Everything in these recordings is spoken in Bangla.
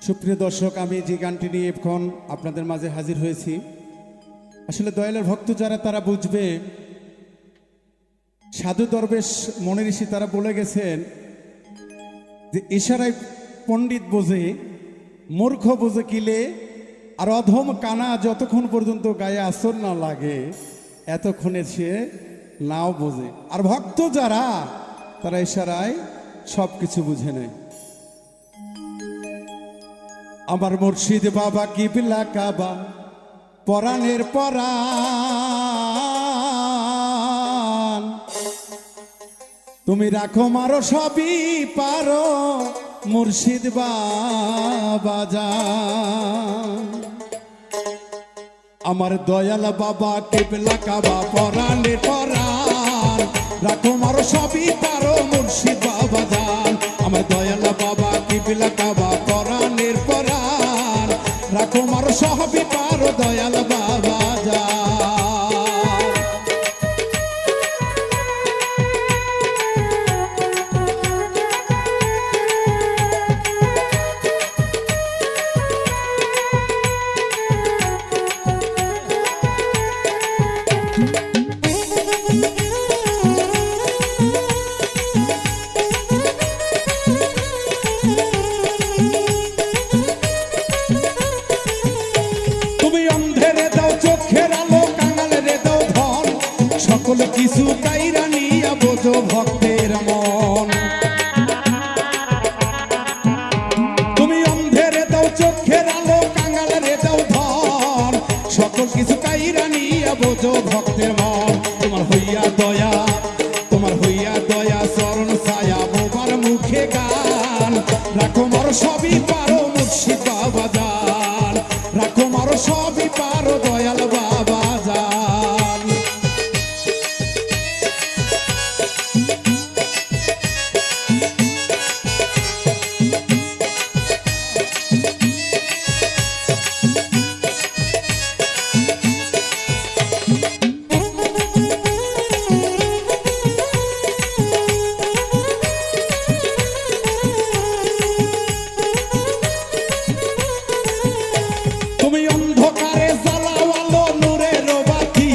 সুপ্রিয় দর্শক, আমি যে গানটি নিয়ে এখন আপনাদের মাঝে হাজির হয়েছি, আসলে দয়ালের ভক্ত যারা তারা বুঝবে। সাধু দরবেশ মনি ঋষি তারা বলে গেছেন যে ইশারায় পণ্ডিত বোঝে, মূর্খ বোঝে কিলে, আর অধম কানা যতক্ষণ পর্যন্ত গায়ে আসর না লাগে এতক্ষণে সে নাও বোঝে। আর ভক্ত যারা তারা ইশারায় সব কিছু বুঝে নেয়। আমার মুর্শিদ বাবা কিবলা কাবা পরাণের পরাণ, তুমি রাখো মারো সবই পারো মুর্শিদ বাবা জান। আমার দয়াল বাবা কিবলা কাবা পরাণের পরাণ, রাখো মারো সবই পারো মুর্শিদ বাবা জান। আমার দয়াল বাবা কিবলা কাবা পরাণের পরাণ, রাখো মারো সবই পারো দয়াল বাবা জান। সকল কিছু কাইরা নিয়া বোঝো ভক্তের মন, তুমি অন্ধেরে দাও চোখের আলো, কাঙালেরে দাও ধন। সকল কিছু কাইরা নিয়া বোঝো ভক্তের মন। তোমার হইয়া দয়া, তোমার হইয়া দয়া চরণ ছায়া বোবার মুখে গান। রাখো মারো সবই পারো মুর্শিদ বাবা জান, রাখো মারো সবই পারো দয়াল বাবা জান। তুমি অন্ধকারে জ্বালাও আলো নূরের বাতি,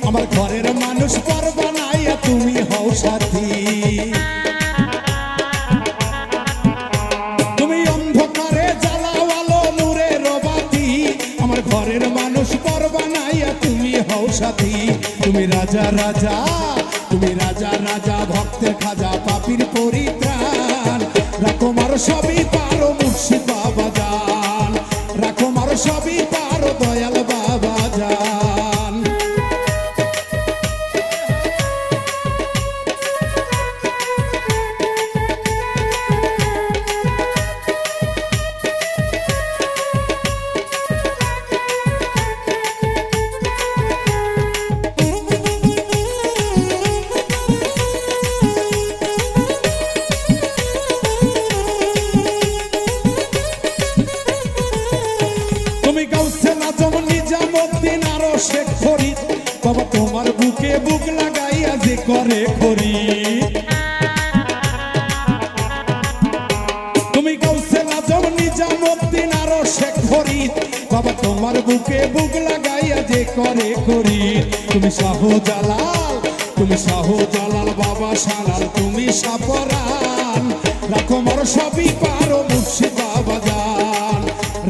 আমার ঘরের মানুষ পারবা নাইয়া তুমি হও সাথী। তুমি অন্ধকারে জ্বালাও আলো নূরের বাতি, আমার ঘরের মানুষ পারবা নাইয়া তুমি হও সাথী। তুমি রাজা রাজা, তুমি রাজা রাজা ভক্তের খাজা পাপীর পরিত্রাণ। রাখো মারো সবই পারো মুর্শিদ বাবা জান, রাখো মারো সবই পারো দয়াল বাবা জান। তুমি গাউসে নাজম নিজামুদ্দিন আরো শেখ ফরিদ, বাবা তোমার বুকে বুক লাগাইয়া যে করে খরিদ। তুমি গাউসে নাজম নিজামুদ্দিন আরো শেখ ফরিদ, বাবা তোমার বুকে বুক লাগাইয়া যে করে খরিদ। তুমি শাহজালাল, তুমি শাহজালাল বাবা শালাল, তুমি সাপরান। রাখো মারো সবই পারো মুর্শিদ বাবা জান,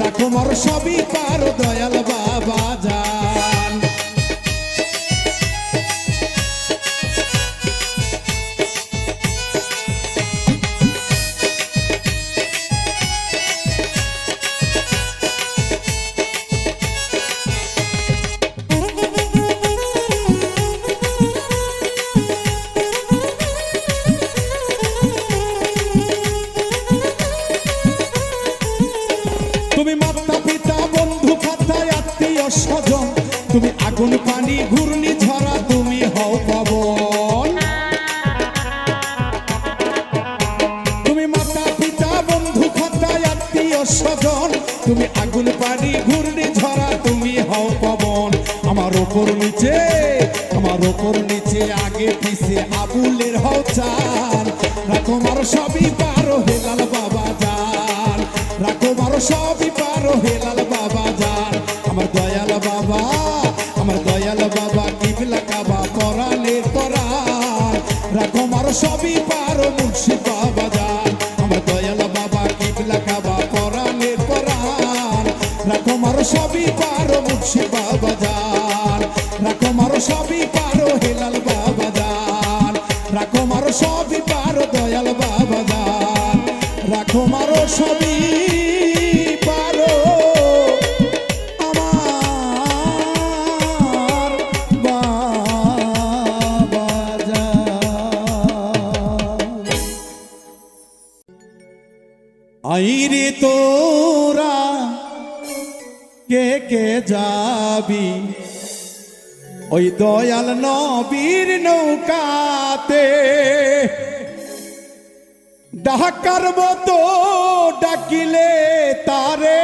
রাখো মারো সবই পারো দয়াল বাবা জান। তুমি মাতা পিতা বন্ধু খাতায় আত্মীয় স্বজন, তুমি আগুন পানি ঘূর্ণি ঝরা, তুমি হও পবন। তুমি মাতা পিতা বন্ধু খাতায় আত্মীয় স্বজন, তুমি আগুন পানি ঘূর্ণি ঝরা, তুমি হও পবন। আমার ওপর নিচে, আমার ওপর নিচে আগে পিছে আবুলের হও চান। রাখো মারো সবই পারো হেলাল বাবা। সবই পারো হেলাল বাবা যান আমার দয়াল বাবা আমার দয়াল বাবা কিবলা কাবা পরাণের পরাণ রাখো মারো সবই পারো মুর্শিদ বাবা যান আমার দয়াল বাবা কিবলা কাবা পরাণের পরাণ রাখো মারো সবই পারো মুর্শিদ বাবা যান রাখো মারো সবই পারো হেলাল বাবা যান রাখো মারো সবই পারো দয়াল বাবা যান রাখো মারো সবই পারো আমার বাবা যান। আইরে তোরা কে কে যাবি ওই দয়াল নবীর নৌকাতে ডাকার মতো ডাকিলে তারে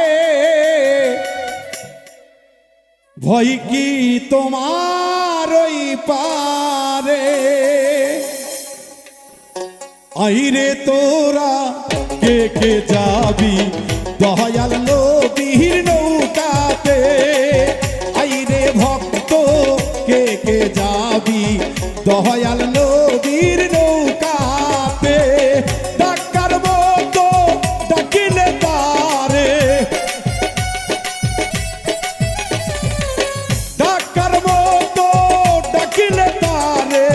ভয় কি তোমার ওই পারে আইরে তোরা কে কে যাবি দয়াল নবীর নৌকাতে আইরে ভক্ত কে কে যাবি দয়াল নবীর নৌকাতে ডাকার মতো ডাকিলে তারে ডাকার মতো ডাকিলে তারে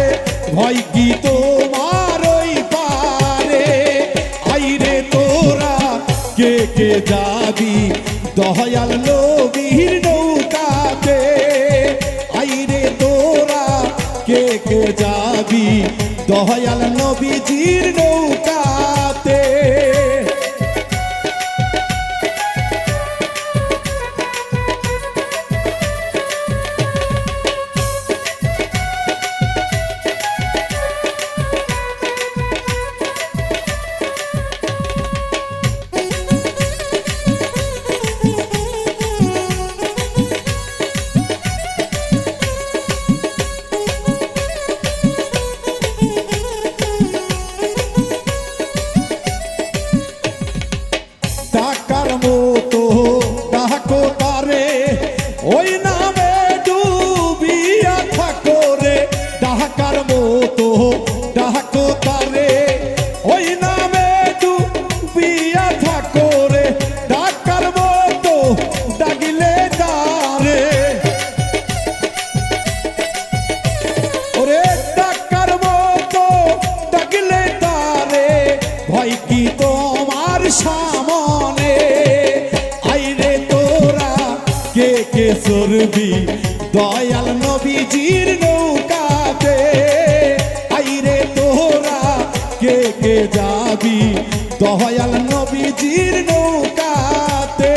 ভয় কি তোমার ওই পারে আইরে তোরা কে কে যাবি দয়াল নবীর নৌকাতে আইরে তোরা কে কে যাবি দয়াল নবীজির নৌকাতে ডাকার মতো ডাকো তারে ওই নামে ডুবিয়া থাকো রে ডাকার মতো ডাকো তারে ওই নামে ডুবিয়া থাকো রে ডাকার মতো ডাকিলে তারে ওরে ডাকার মতো ডাকিলে তারে ভয় কি তোমার সামনে আইরে তোরা কে কে চড়বি দয়াল নবীজির নৌকাতে আইরে তোরা কে কে যাবি দয়াল নবীজির নৌকাতে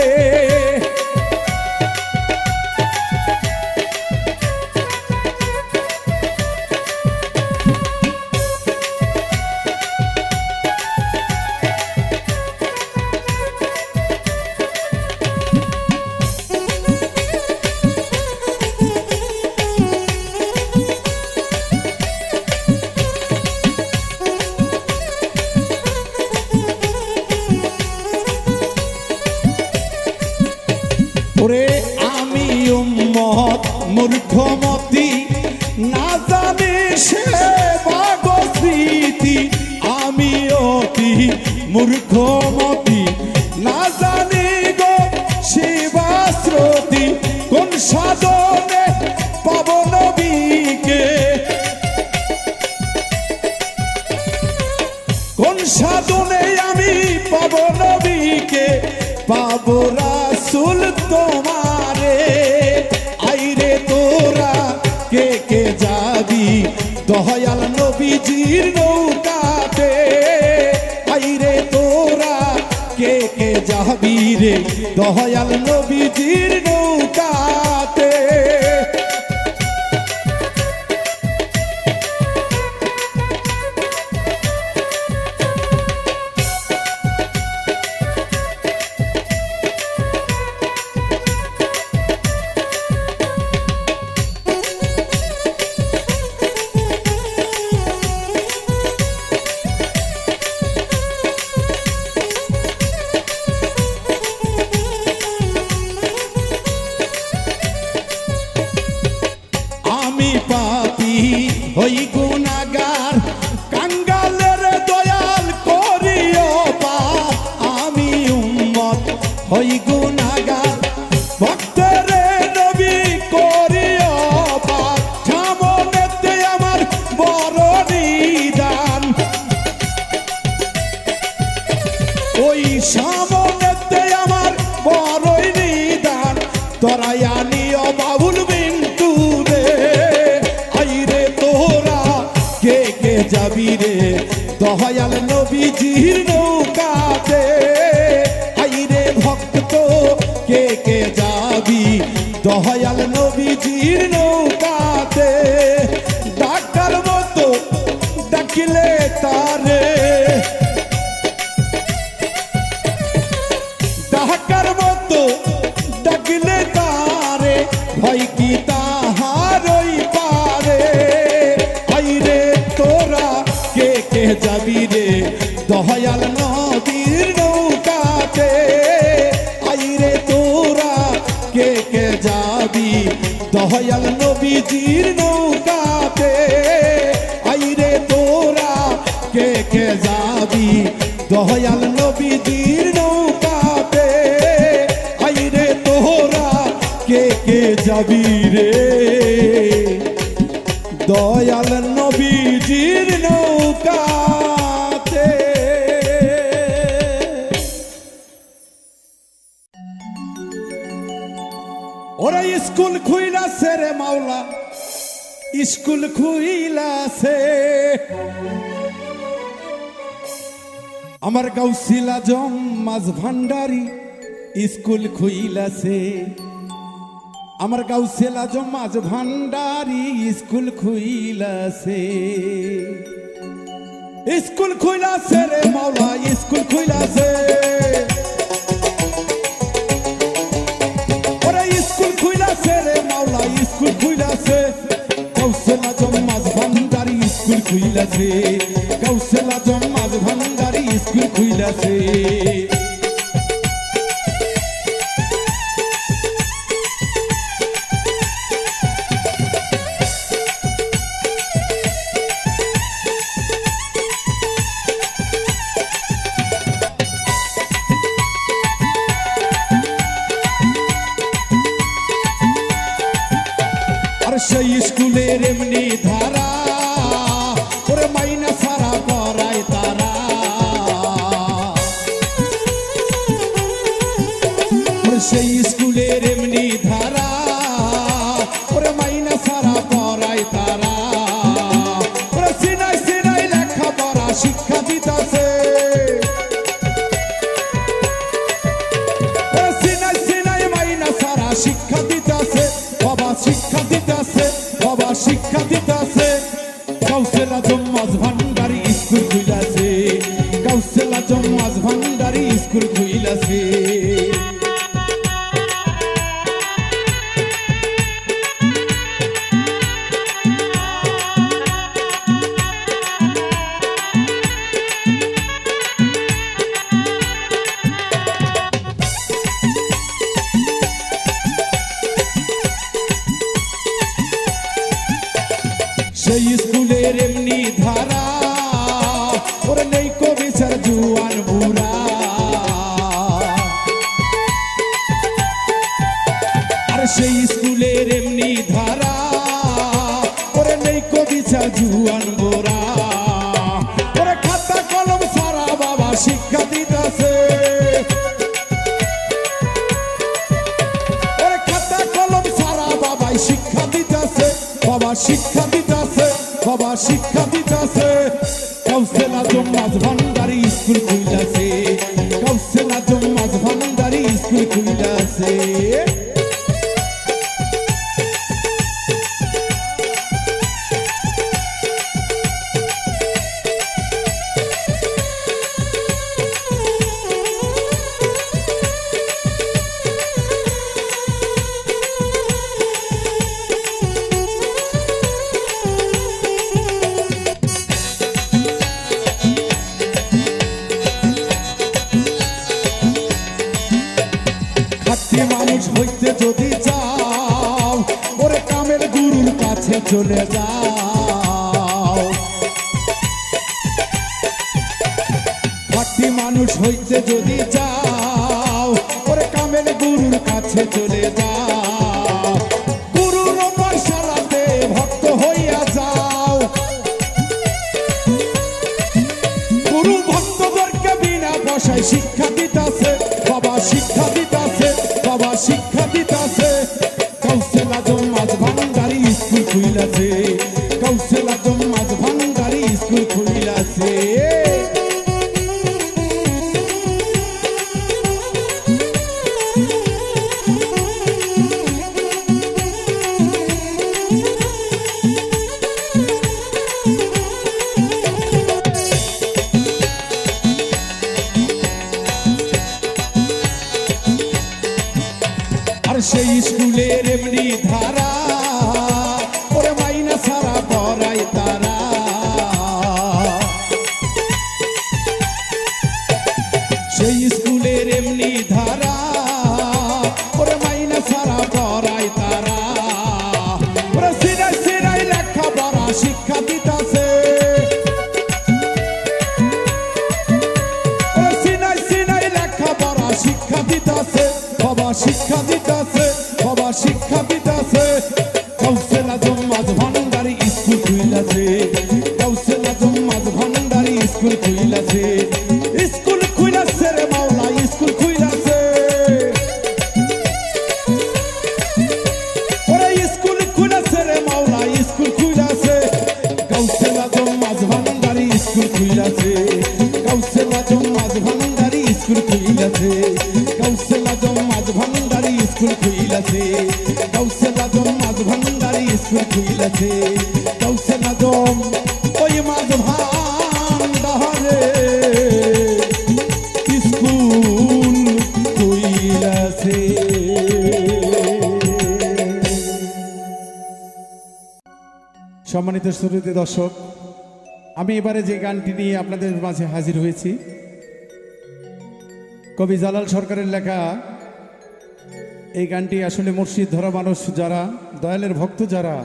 ওরে আমি উম্মত মূর্খমতি না জানি সে বাগ স্মৃতি আমি অতি মূর্খমতি না জানি গো শিবাশ্রতি কোন সাধনে পাব নবীকে কোন সাধনে আমি পাব নবীকে পাব রাসূল তোমারে আইরে তোরা কে কে যাবি দয়াল নবীজির নৌকাতে আইরে তোরা কে কে যাবি রে দয়াল নবীজির নৌকাতে হই গুনাহগার ভক্তরে নবী করিও পার সামনেতে আমার বড় নিদান ওই সামনেতে আমার বড়ই নিদান তোরাই আনিও বাবুল বিন্তু রে আইরে তোরা কে কে যাবি রে দয়াল নবীজির নৌকাতে আইরে ভক্ত কে কে যাবি দয়াল নবীজির নৌকাতে ডাকার মতো ডাকিলে তারে ডাকার মতো ডাকিলে তারে ভয় কি তাহারই পারে আইরে তোরা কে কে যাবি রে দয়াল নবীর নৌকাতে আইরে তোরা কে কে যাবি দয়াল নবীজির নৌকাতে আইরে তোরা কে কে যাবি দয়াল নবীজির নৌকাতে আইরে তোরা কে কে যাবি রে দয়াল নবীজির নৌকাতে ওরা স্কুল খুইলাছে রে মাওলা স্কুল খুইলাছে আমার গাউসিল আজম মাঝ ভান্ডারি স্কুল খুইলাছে আমার গাউসিল আজম মাঝ ভান্ডারি স্কুল খুইলাছে স্কুল খুইলাছে রে মাওলা স্কুল খুইলাছে ওরে স্কুল খুইলাছে রে মাওলা স্কুল খুইলাছে গাউসিল আজম মাঝ ভান্ডারি স্কুল খুইলাছে গাউসিল আজম মাঝ ভান্ডারি স্কুল খুইলাছে সেই স্কুলের এমনি ধারা ওরে মাইনা সারা পড়ায় তারা সেই স্কুলের এমনি ধারা ওরে মাইনা সারা পড়ায় তারা ওরে সিনাই সিনাই লেখা পড়া শিক্ষা দিতাছে ওরে সিনাই সিনাই মাইনা সারা শিক্ষা দিতাছে বাবা শিক্ষা দিতাছে বাবা শিক্ষা দিতাছে গাউসিল আজম মাঝ ভান্ডারি স্কুল খুইলাছে গাউসিল আজম মাঝ ভান্ডারি স্কুল খুইলাছে সেই স্কুলের এমনি ধারা ওরে নেই কবিচার জুয়ান বুড়া আর সেই স্কুলের এমনি ধারা ওরে নেই কবিচার জুয়ান বুড়া ওরে খাতা কলম সারা বাবা শিক্ষা দিতাছে ওরে খাতা কলম সারা বাবাই শিক্ষা দিতাছে বাবা শিক্ষা দিতাছে বাবা শিক্ষা দিতাছে গাউসিল আজম মাঝ ভান্ডারি স্কুল খুইলাছে গাউসিল আজম মাঝ ভান্ডারি স্কুল খুইলাছে মানুষ হইতে যদি চাও ওরে কামের গুরুর কাছে চলে যাও খাঁটি মানুষ হইতে যদি চাও ওরে গুরুর কাছে চলে যাও, গুরুর পয়সাতে ভক্ত হইয়া যাও। গুরু ভক্তদেরকে বিনা পয়সায় শিক্ষা দিতাছে, বাবা শিক্ষা দিতাছে, বাবা শিক্ষা দিতাছে। কাউসেল আজম মাঝ ভান্ডারি স্কুল খুইলাছে, কাউসেল আজম মাঝ ভান্ডারি স্কুল খুইলাছে। সেই স্কুলের এমনি ধারা, ওরে মাইনা সারা পড়াই তারা। সেই স্কুলের এমনি ধারা, ওরে মাইনা সারা পড়াই তারা। ওরে সিরাই সিরাই লেখা পড়া শিক্ষা দিতাছে, ওরে সিনাই সিনাই লেখা পড়া শিক্ষা দিতাছে, বাবা শিক্ষা দিতাছে, বাবা শিক্ষা দিতাছে। কাউসেল আজম মাঝ ভান্ডারি স্কুল খুইলাছে, কাউসেল আজম মাঝ ভান্ডারি স্কুল খুইলাছে। স্কুল খুইলাছে রে মাওলা, স্কুল খুইলাছে। ওরে স্কুল খুইলাছে রে মাওলা, স্কুল খুইলাছে। কাউসেল আজম মাঝ ভান্ডারি স্কুল খুইলাছে, কাউসেল আজম মাঝ ভান্ডারি স্কুল খুইলাছে। কাউসেল আজম মাঝ ভান্ডারি স্কুল খুইলাছে, কাউসেল আজম মাঝ ভান্ডারি স্কুল খুইলাছে। কাউসেল আজম ওই মাঝ ভান্ডারে স্কুল খুইলাছে। সম্মানিত শ্রোতা দর্শক, আমি এবারে যে গানটি নিয়ে আপনাদের মাঝে হাজির হয়েছি, কবি জালাল সরকারের লেখা এই গানটি আসলে মুর্শিদ ধরা মানুষ যারা, দয়ালের ভক্ত যারা,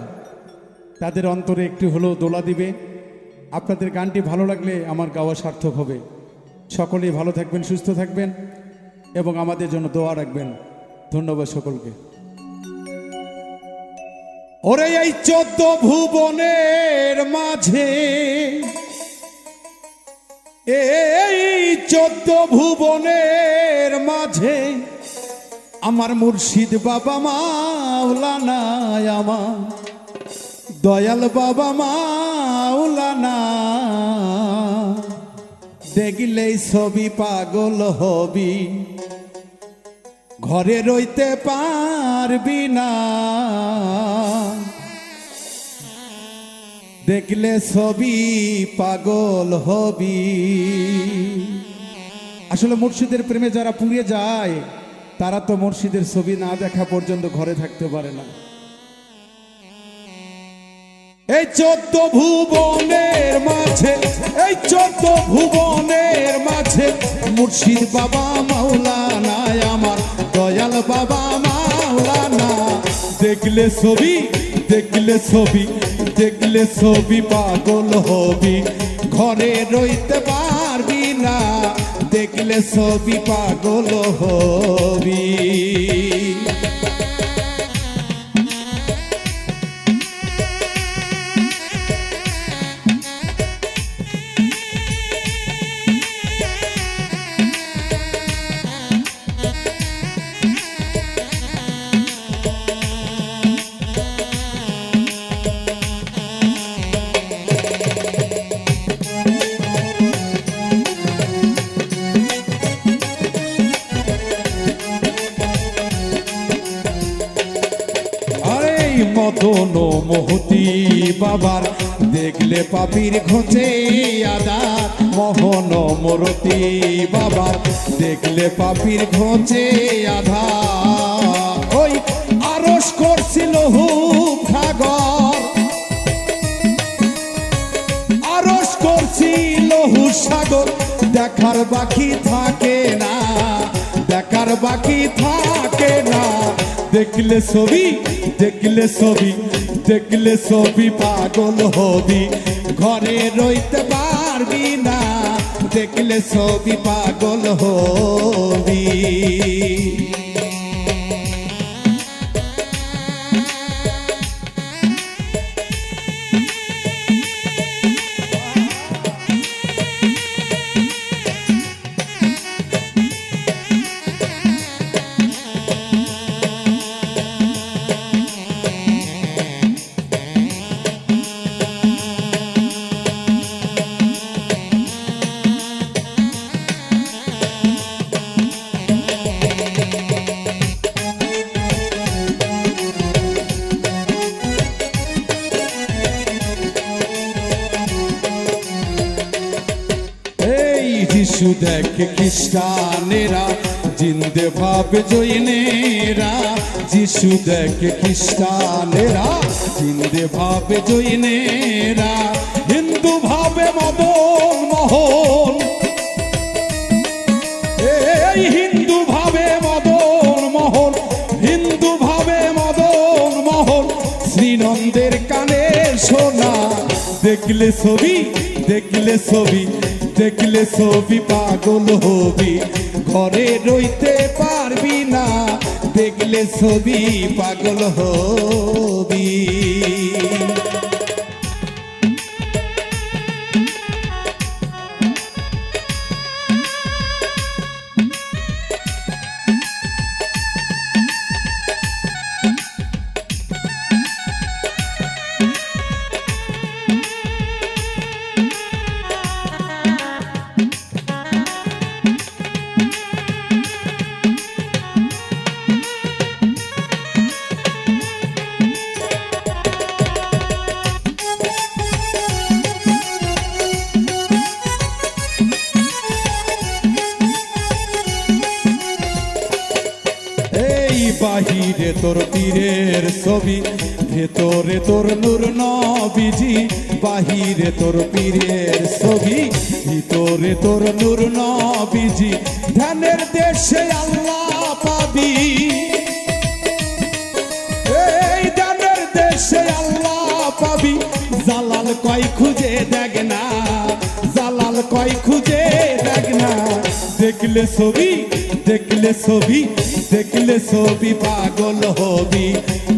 তাদের অন্তরে একটু হলেও দোলা দিবে। আপনাদের গানটি ভালো লাগলে আমার গাওয়া সার্থক হবে। সকলেই ভালো থাকবেন, সুস্থ থাকবেন এবং আমাদের জন্য দোয়া রাখবেন। ধন্যবাদ সকলকে। ওরে এই 14 ভুবনের মাঝে, এই 14 ভুবনের মাঝে আমার মুর্শিদ বাবা মাওলানা, আমার দয়াল বাবা মাওলানা। দেখলেই ছবি পাগল হবি, ঘরে রইতে পারবি না। দেখলে ছবি পাগল হবি। আসলে মুর্শিদের প্রেমে যারা পুড়ে যায়, তারা তো মুর্শিদের ছবি না দেখা পর্যন্ত ঘরে থাকতে পারে না। এই 14 ভুবনের মাঝে, এই 14 ভুবনের মাঝে মুর্শিদ বাবা মাওলানা, আমার দয়াল বাবা মাওলানা। দেখলে ছবি, দেখলে ছবি, দেখলে ছবি পাগল হবি, ঘরে রইতে পারবি না। দেখলে ছবি পাগল হবি। মদন মোহতি বাবার দেখলে পাপির ঘোচে আদার। মোহন মরতি বাবার দেখলে পাপির ঘোচে আধার। ওই আরশ করছিল হুব সাগর, আরশ করছিল হুব সাগর। দেখার বাকি থাকে না, দেখার বাকি থাকে না। দেখলে ছবি, দেখলে ছবি, দেখলে ছবি পাগল হবি, ঘরে রইতে পারবি না। দেখলে ছবি পাগল হবি। দেখে খ্রিস্টানেরা জিন্দে ভাবে জৈনেরা, যিশু দেখে খ্রিস্টানেরা জিন্দে ভাবে জৈনেরা, হিন্দু ভাবে মদন মোহন, এই হিন্দু ভাবে মদন মোহন, হিন্দু ভাবে মদন মোহন, শ্রীনন্দের কানে শোনা। দেখলে ছবি, দেখলে ছবি, দেখলে ছবি পাগল হবি, ঘরে রইতে পারবি না, দেখলে ছবি পাগল হবি। বাহিরে তোর পীরের ছবি, ভেতরে তোর নূর নবীজি, বাহিরে তোর পীরের ছবি, ভিতরে তোর নূর নবীজি, ধ্যানের দেশে আল্লাহ পাবি, এই ধ্যানের দেশে আল্লাহ পাবি। জালাল কয় খুঁজে দেখ না, জালাল কয় খুঁজে দেখ না, দেখলে ছবি, দেখলে ছবি, দেখলে ছবি পাগল হবি,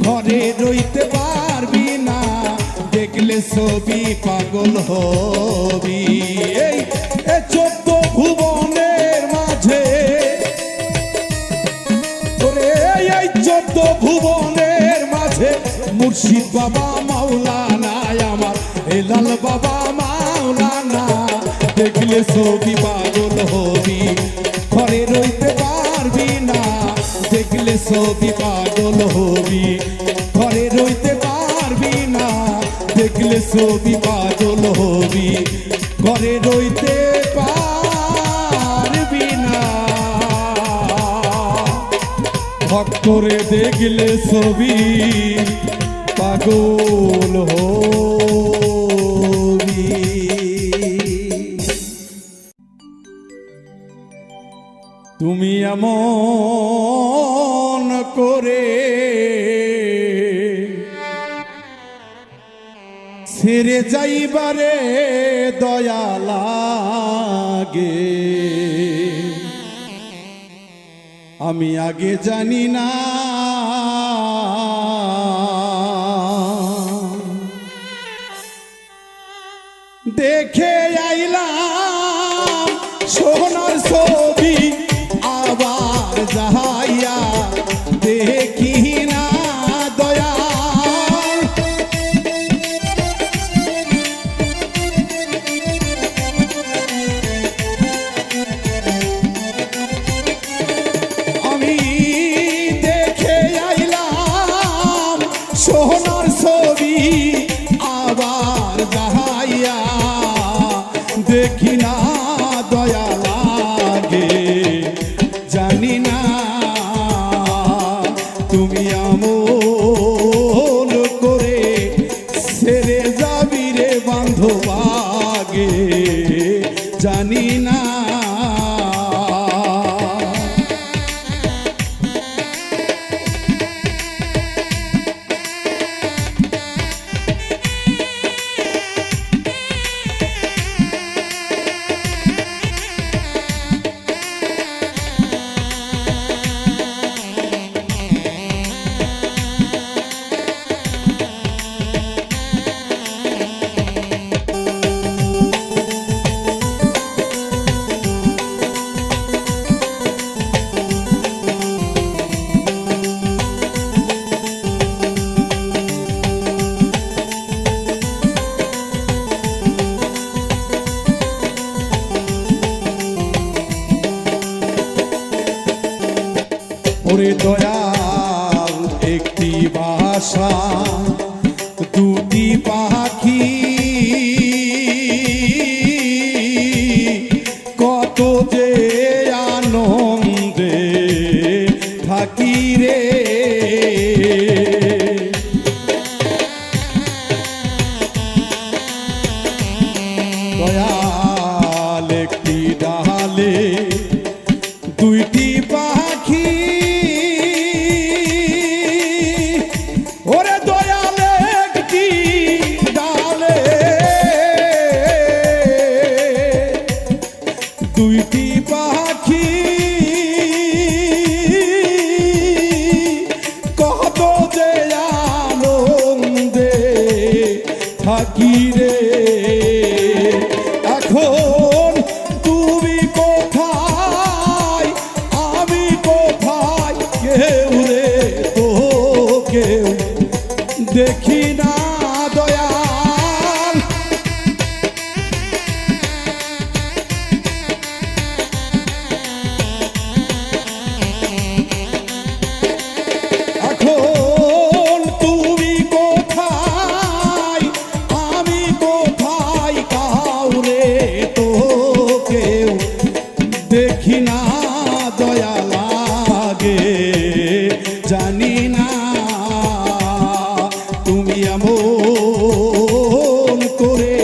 ঘরে রইতে পারবি না, দেখলে ছবি পাগল হবি। এই 14 ভুবনের মাঝে, ওরে এই 14 ভুবনের মাঝে, মুর্শিদ বাবা মাওলানা আমার, হেলাল বাবা মাওলানা, দেখলে ছবি পাগল হবি, ঘরে রইতে পারবি না, দেখলে ছবি পাগল হবি, ঘরে রইতে পারবি না, দেখলে ছবি পাগল হবি, ঘরে রইতে পারবি না। ভক্তরে দেখলে ছবি পাগল হবি। তুমি এমন করে ছেড়ে যাইবারে দয়া লাগে, আমি আগে জানি না, দেখে আইলাম সোনার ছবি, আবার যাহাইয়া দেখি না দয়া। আমি দেখে আইলাম সোনার ছবি, আবার যাহাইয়া দেখি না দয়া লাগে, জানি না তুমি আমল করে ছেড়ে যাবি রে বান্ধব আগে, জানি না। ওরে দয়াল একটি ভাষা দুটি পাখি, কত আনন্দে থাকি রে। দয়াল একটি ডালে দুইটি পাখি, ওরে দয়াল একটি ডালে দুইটি পাখি, কত যে আনন্দে থাকি রে। এখন তুমি কোথায় আমি কোথায়, কেউ রে তো কেউ দেখি না দয়াল। এখন তুমি কোথায় আমি কোথায়, কাউরে তো কেউ দেখি না দয়া লাগে। জানি না তুমি এমন করে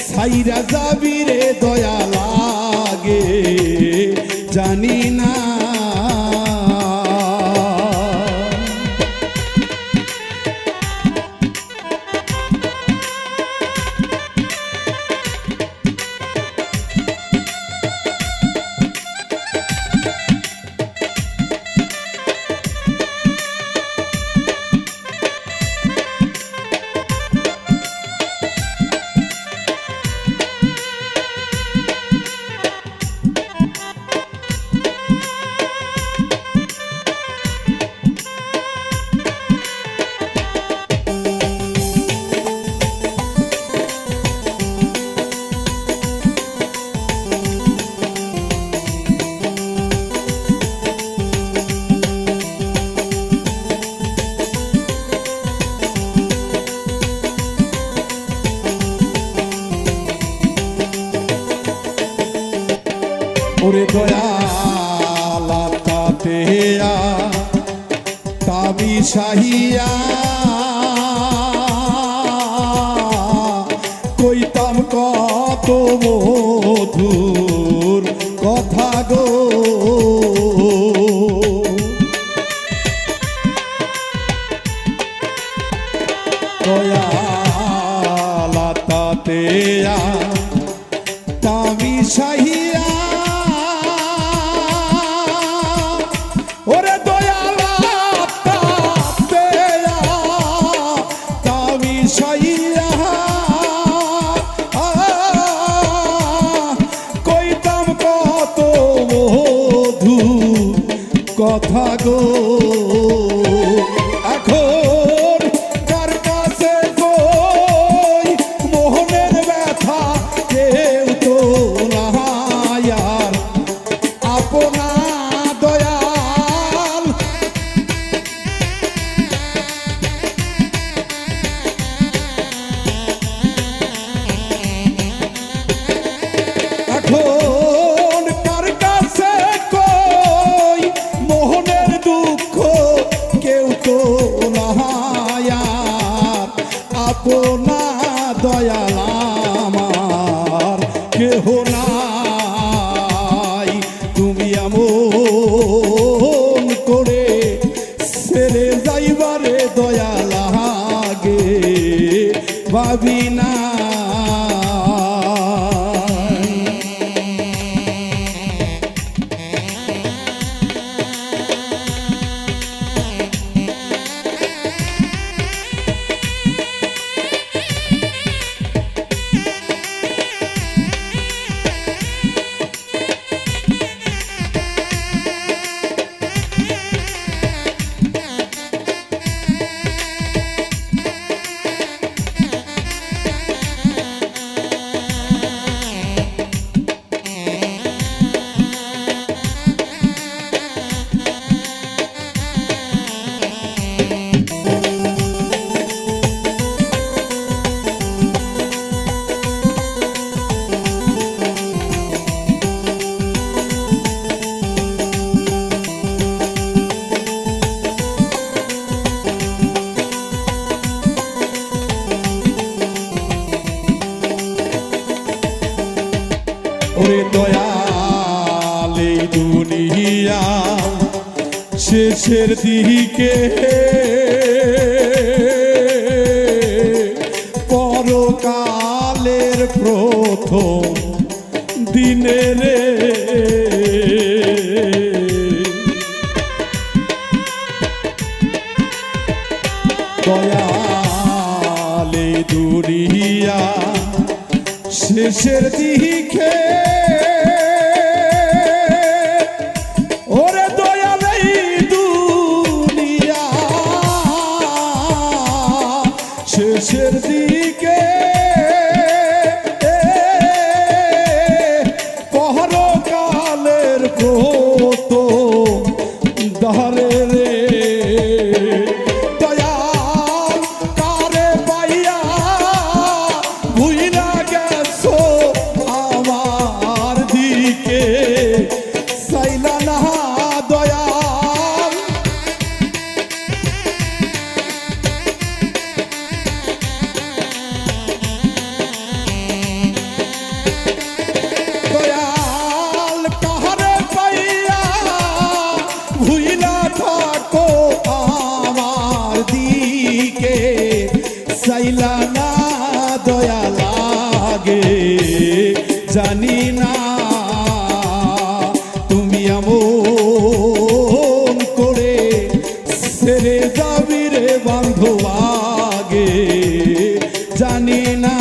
সাইরা যাবি রে, দয়া লাগে জানি না। ওরে দয়াল তাতেয়া তাবি শাহিয়া, কইতাম কত মধুর কথা গো। দয়াল তাতেয়া তাবি শাহিয়া, ওরে দয়াল তাতেয়া তাবি শাহিয়া, কইতাম কত মধু কথা গো। এখন কার কাছে কই মোহনের ব্যথা, কেউ তো নাই আর আপনা দয়াল। এখন কার কাছে কই মোহনের দুঃখ, কেউ তো নাই আর আপনা দয়াল আমার কেহ নাই। তুমি এমন করে ছেড়ে যাইবারে দয়া লাগে ভাবি না। ওরে দয়াল এই দুনিয়া শেষের দিকে পরকালের প্রথম দিনে রে দয়াল এই দুনিয়া শেষের দিকে ওরে দয়াল এই দুনিয়া শেষের দিকে পরকালের প্রথম দ্বারে রে দয়াল কারে পাইয়া ভুইলা গেছো আমার দিকে চাইলা না দয়াল দয়াল কারে পাইয়া ভুইলা থাকো আমার দিকে চাইলা না দয়া লাগে জানি না তুমি এমন করে ছেড়ে যাবি রে বান্ধব আগে জানি না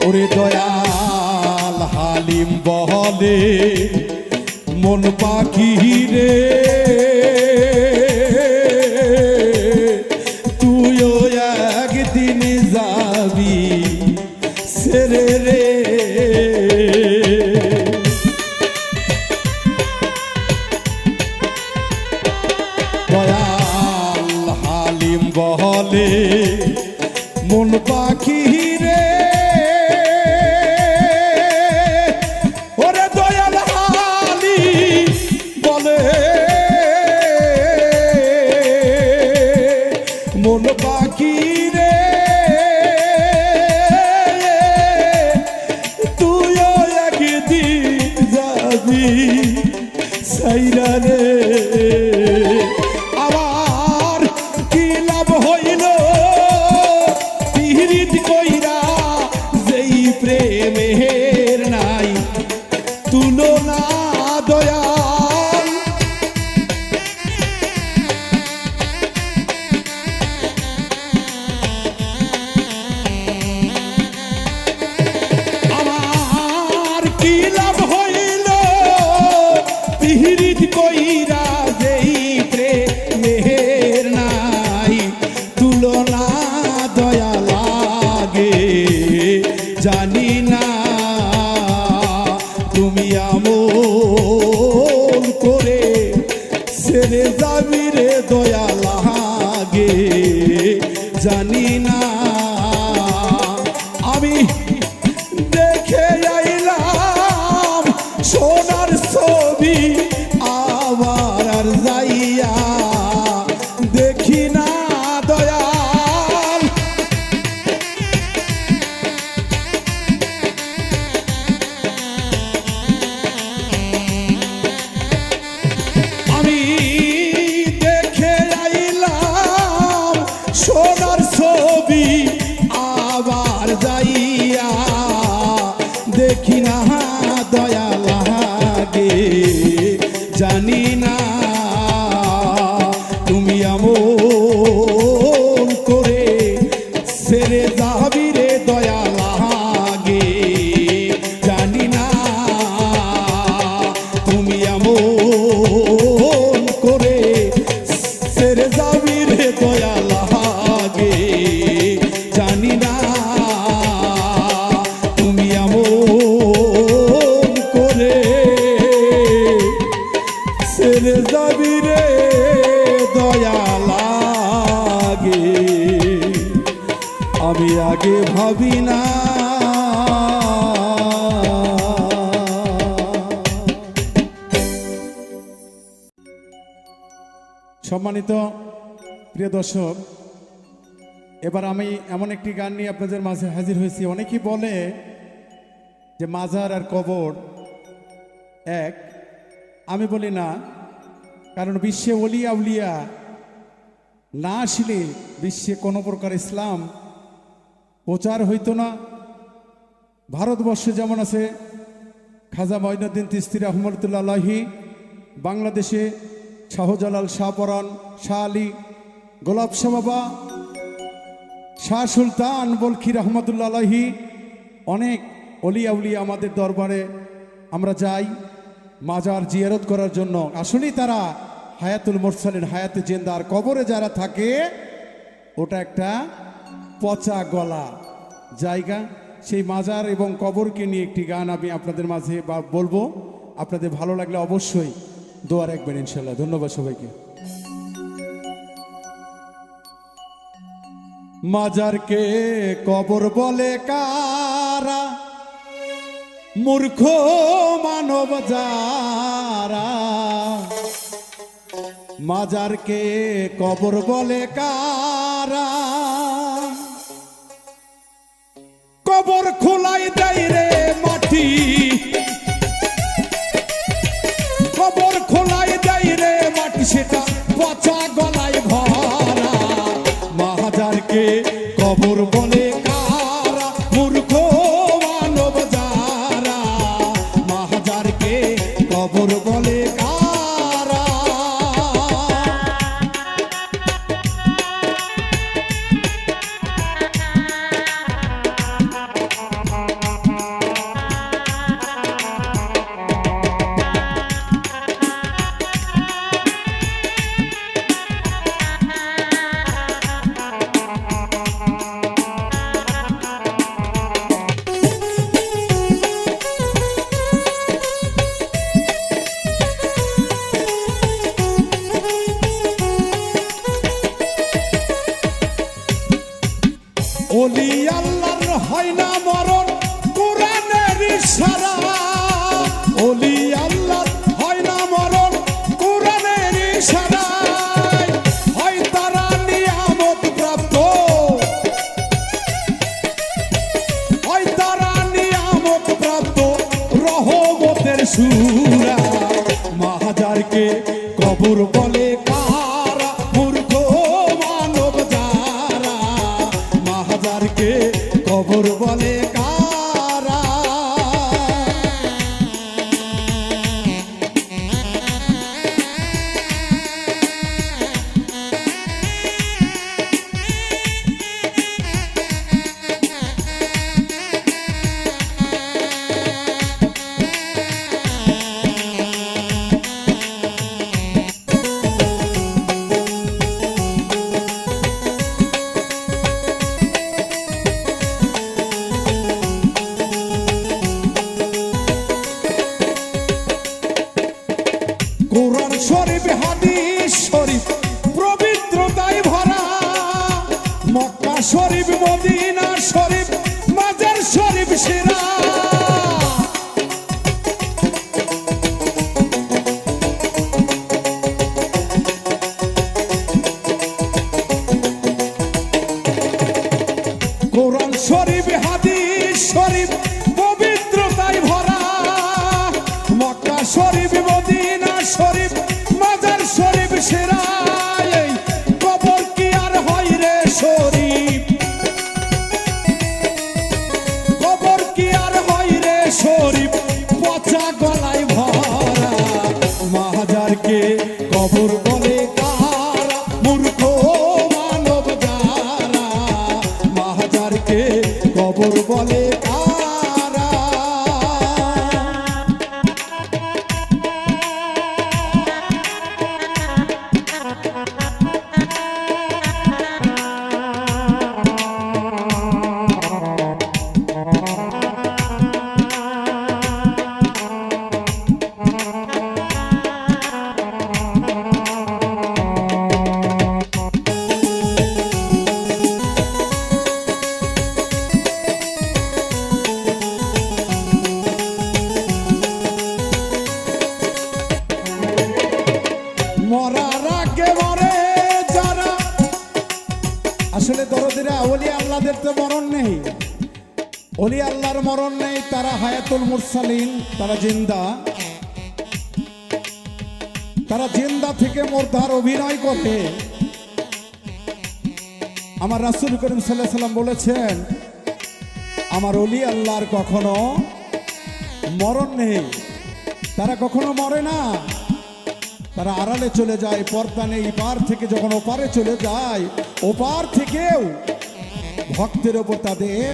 ওরে দয়াল হালিম বলে মন পাখি রে তুইও একদিন যাবি ছেড়ে রে দয়াল হালিম বলে মন পাখি রে ওরে দয়াল হালি বলে মন পাখি রে তুইও একদিন যাবি সাইরা রে আবার কি লাভ হইল পিরিত কইরা যেই প্রেমের নাই তুলনা দয়াল আমার কি লাভ হইল পিরিত কইরা যেই প্রেমের নাই তুলনা দয়া লাগে জানি না তুমি আমল করে ছেড়ে যাবি রে দয়া লাগে জানি না আমি দেখে আইলাম সোনার ছবি আবার আর যাইয়া দেখি না দয়াল আমি সোনার ছবি আবার যাইয়া দেখি না দয়া লাগে জানি না তুমি আমন করে ছেড়ে যাবি রে দয়া লাগে জানি না তুমি আমন করে ছেড়ে যাবি রে দয়া লাগে জানি না তুমি আমন করে ছেড়ে যাবি রে দয়া লাগে আমি আগে ভাবি না সম্মানিত প্রিয় দর্শক, এবার আমি এমন একটি গান নিয়ে আপনাদের মাঝে হাজির হয়েছি। অনেকেই বলে যে মাজার আর কবর এক, আমি বলি না, কারণ বিশ্বে ওলিয়া উলিয়া না আসলে বিশ্বে কোনো প্রকার ইসলাম প্রচার হইতো না। ভারতবর্ষে যেমন আছে খাজা মঈনুদ্দিন চিশতি রহমতুল্লাহ আলাইহি, বাংলাদেশে শাহজালাল, শাহপরান, শাহ আলী, গোলাপ শাহ বাবা, শাহ সুলতান বলখি রহমতুল্লাহ আলাইহি, অনেক অলিয়া উলিয়া আমাদের দরবারে আমরা যাই মাজার জিয়ারত করার জন্য। আসলেই তারা হায়াতুল মুরসালিন, হায়াতে জিন্দা। আর কবরে যারা থাকে ওটা একটা পচা গলা জায়গা। সেই মাজার এবং কবরকে নিয়ে একটি গান আমি আপনাদের মাঝে বলবো। আপনাদের ভালো লাগলে অবশ্যই দোয়া রাখবেন ইনশাল্লাহ। ধন্যবাদ সবাইকে। মাজারকে কবর বলে কারা, মূর্খ মানব যারা। মাজারকে কবর বলে কারা, কবর খোলাই দেয় রে মাটি, কবর খোলাই দেয় রে মাটি, সেটা পচা গলায় ভরা। মাজারকে কবর বলে কারা, মূর্খ মানব যারা। মাজারকে কবর বলে কারা। ওলি আল্লাহর হয় না মরণ, কোরআনের ইশারা। ওলি আল্লাহর হয় না মরণ, কোরআনের ইশারা। হয় তারা নিয়ামত প্রাপ্ত, হয় তারা নিয়ামত প্রাপ্ত, রহমতের সূরা। মাজারকে কবর বলে কারা, মূর্খ মানব যারা। মাজারকে কবর বলে কারা। কোরআন শরীফ, হাদিস শরীফ পবিত্রতায় ভরা। মক্কা শরীফ, মদিনা শরীফ, মাজার শরীফ সেরা। কোরআন শরীফ, হাদিস শরীফ পবিত্রতায় ভরা। মক্কা শরীফ, মদিনা শরীফ, মাজার শরীফ সেরা। এই কবর কি আর হয় রে মাজারকে কবর বলে কারা। মরার আগে মরে যারা, আসলে দরদিরা ওলি আল্লাহদের তো মরণ নেই, ওলি আল্লাহর মরণ নেই, তারা হায়াতুল মুরসালিন, তারা জিন্দা, তারা জিন্দা থেকে মুর্দার অভিনয় করে। আমার রাসূল করিম সাল্লাল্লাহু আলাইহি সাল্লাম বলেছেন, আমার ওলি আল্লাহর কখনো মরণ নেই, তারা কখনো মরে না, তারা আড়ালে চলে যায়, পর্দা নেই, পার থেকে যখন ওপারে চলে যায়, ওপার থেকেও ভক্তের ওপর তাদের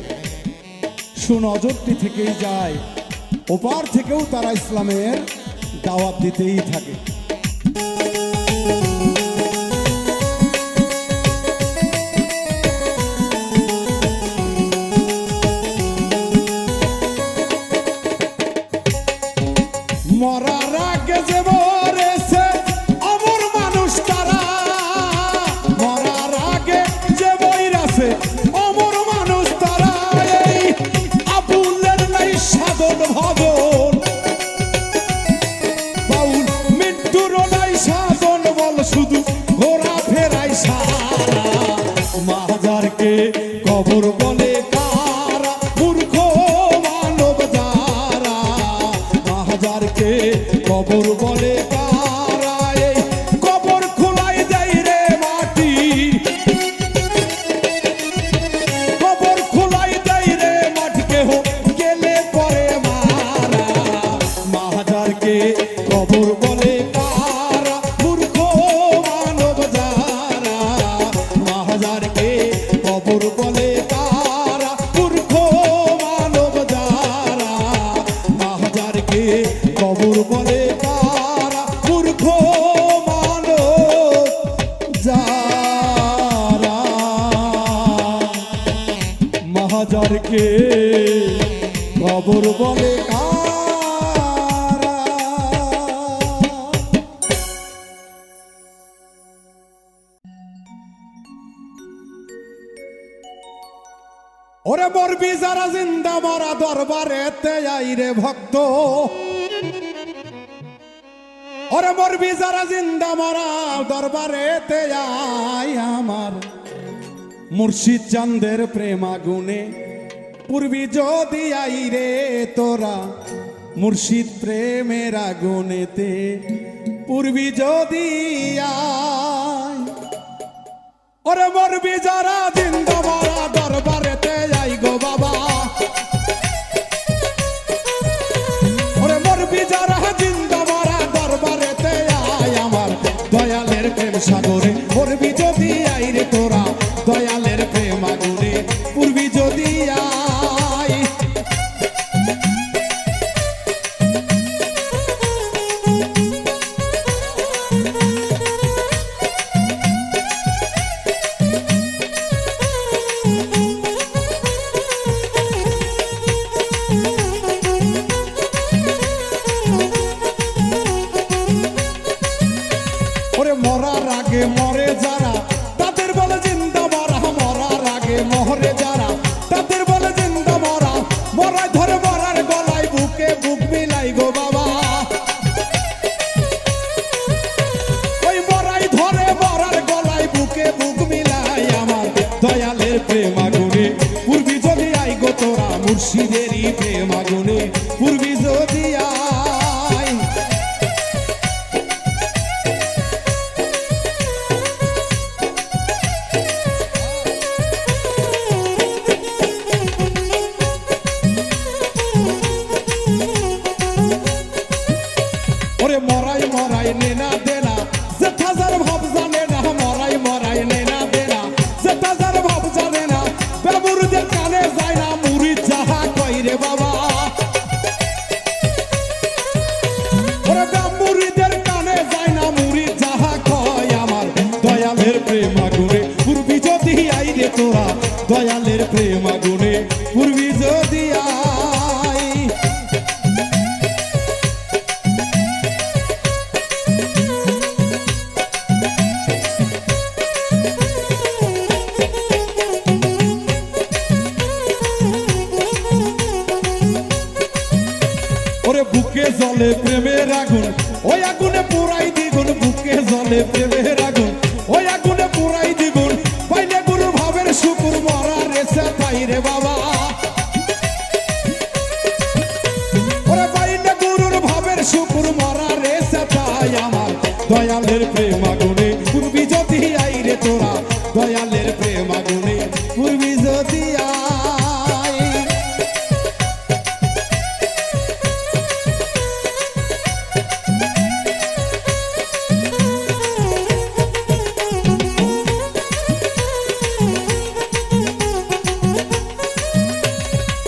সুনজরটি থেকেই যায়, ওপার থেকেও তারা ইসলামের দাওয়াত দিতেই থাকে। মরার আগে যে মরেছে অমর মানুষ তারা, মরার আগে যে মইরাছে অমর মানুষ তারা, এই আবুলের নাই সাধন ভজন, বাউল মিন্টুরও নাই সাধন বল, শুধু ঘোরা ফেরাই সারা। মাজারকে কবর বলে কারা, মূর্খ মানব যারা, মাজারকে কবর বলে কারা, এই কবর খোলাই দেয় রে মাটি, কবর খোলাই দেয় রে মাটি, কেহ গেলে পরে মারা। মাজারকে কবর বলে কারা, মূর্খ মানব যারা, মাজারকে কবর বলে কারা, মূর্খ মানব যারা, মাজারকে কবর বলে কারা, মূর্খ মানব যারা, মাজারকে কবর বলে কারা। ওরে মরবি যারা জিন্দা মরা দরবারেতে আইরে ভক্ত, ওরে মরবি যারা জিন্দা মরা দরবারেতে আয়, আমার মুর্শিদ চাঁদের প্রেম আগুনে পূর্বী যদি আইরে তোরা, মুর্শিদ প্রেমের আগুনেতে পূর্বী যদি আয়। ওরে মরবি যারা জিন্দা মরা দরবারেতে আই গো বাবা, ওরে মরবি যারা জিন্দা মরা দরবারেতে আয়, আমার দয়ালের প্রেম সাগরে মরবি যদি আইরে তোরা, দয়ালের প্রেম আগুনে পূর্বী যদি আয়। ওরে মরার আগে মরে যারা, তাদের বলে জিন্দা মরা, মরার আগে মরে যারা, তাদের বলে জিন্দা মরা, মরায় ধরে মরার গলায় বুকে বুক মিলাই গো বাবা, ওই মরাই ধরে মরার গলায় বুকে বুক মিলাই, আমার দয়ালের প্রেম আগুনে পূর্বী যদি আই গো তোরা, মুর্শিদেরই প্রেম আগুনে পূর্বী যদি আই। ওরে মরাই মরাই নেনা দেনা, যে থাজার ভাব জানে না, মরাই মরাই নেনা দেনা, যে থাজার ভাব জানে না, বেমুরদের কানে তোরা দয়ালের প্রেম আগুনে পূর্বী যদি আই। ওরে বুকে জ্বলে প্রেমের আগুন, ওই আগুনে পুরাই দ্বিগুণ। বুকে জ্বলে প্রেমের আগুন, ওই আগুনে পুরাই দ্বিগুণ। পাইলে গুরু ভাবের শুকুর মরা রেসা তাই রে বাবা। ওরে পাইলে গুরুর ভাবের শুকুর মরা রেসা তাই। আমার দয়ালের প্রেম আগুনে পূর্বী যদি আই রে তোরা দয়ালের প্রেম আগুনে পূর্বী যদি আই।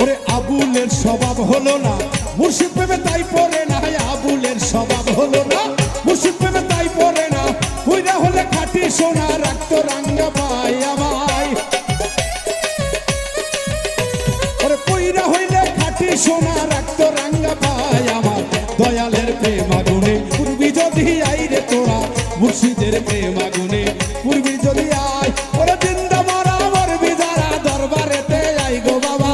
ওরে আবুলের স্বভাব হলো না মুর্শিদ প্রেমে তাই পড়ে না। আবুলের স্বভাব হলো না মুর্শিদ প্রেমে তাই পড়ে না। পুইরা হলে খাঁটি সোনা রাখতো রাঙ্গা পাই আমায়। ওরে পুইরা হইলে খাঁটি সোনা রাখতো রাঙ্গা পাই। আমার দয়ালের প্রেম আগুনে পূর্বী যদি আই রে তোরা মুর্শিদের প্রেম আগুনে পূর্বী যদি আই। ওরে জিন্দা মারা আমার বিজারা দরবারেতে আই গো বাবা।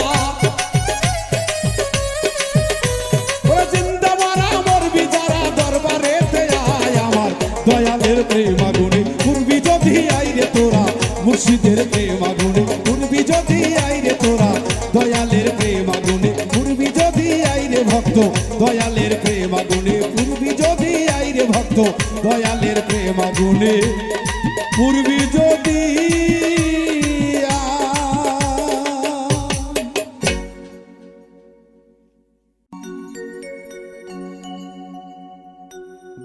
দয়ালের প্রেম আগুনে পূর্বী যদি আই রে তোরা মুর্শিদের প্রেম আগুনে পূর্বী যদি আই রে তোরা দয়ালের প্রেম আগুনে পূর্বী যদি আই রে ভক্ত দয়ালের প্রেম আগুনে পূর্বী যদি আই রে ভক্ত দয়ালের প্রেম আগুনে পূর্বী যদি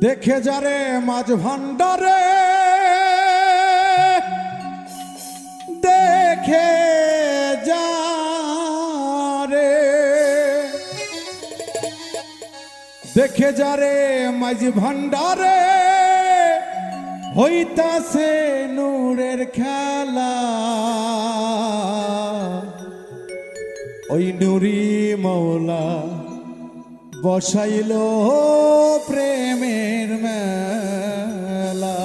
দেখে যারে মাঝ ভান্ডারে দেখে যারে দেখে যারে মাঝ ভান্ডারে হইতাছে নূরের খেলা। ওই নুরি মৌলা বসাইল প্রেমের মেলা।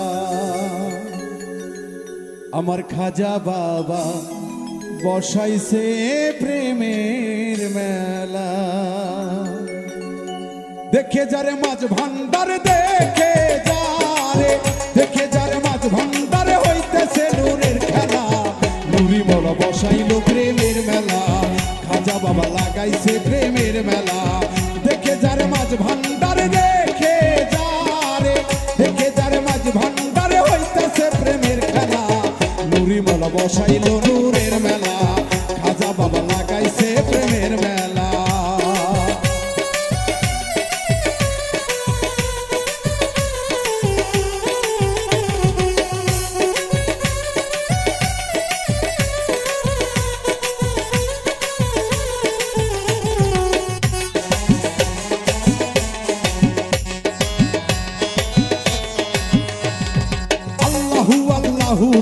আমার খাজা বাবা বসাইছে প্রেমের মেলা। দেখে যারে মাঝ ভান্ডারে দেখে যারে দেখে যারে মাঝ ভান্ডারে হইতেছে নূরের খেলা। নুরি মৌলা বসাইল প্রেমের মেলা। খাজা বাবা লাগাইছে প্রেমের মেলা। দেখে যারে মাঝ ভান্ডারে দেখে যারে দেখে যারে মাঝ ভান্ডারে হইতেছে প্রেমের খেলা। নুরি মৌলা বসাইল নূরের মেলা। খাজা বাবা লাগাইছে প্রেমের মেলা।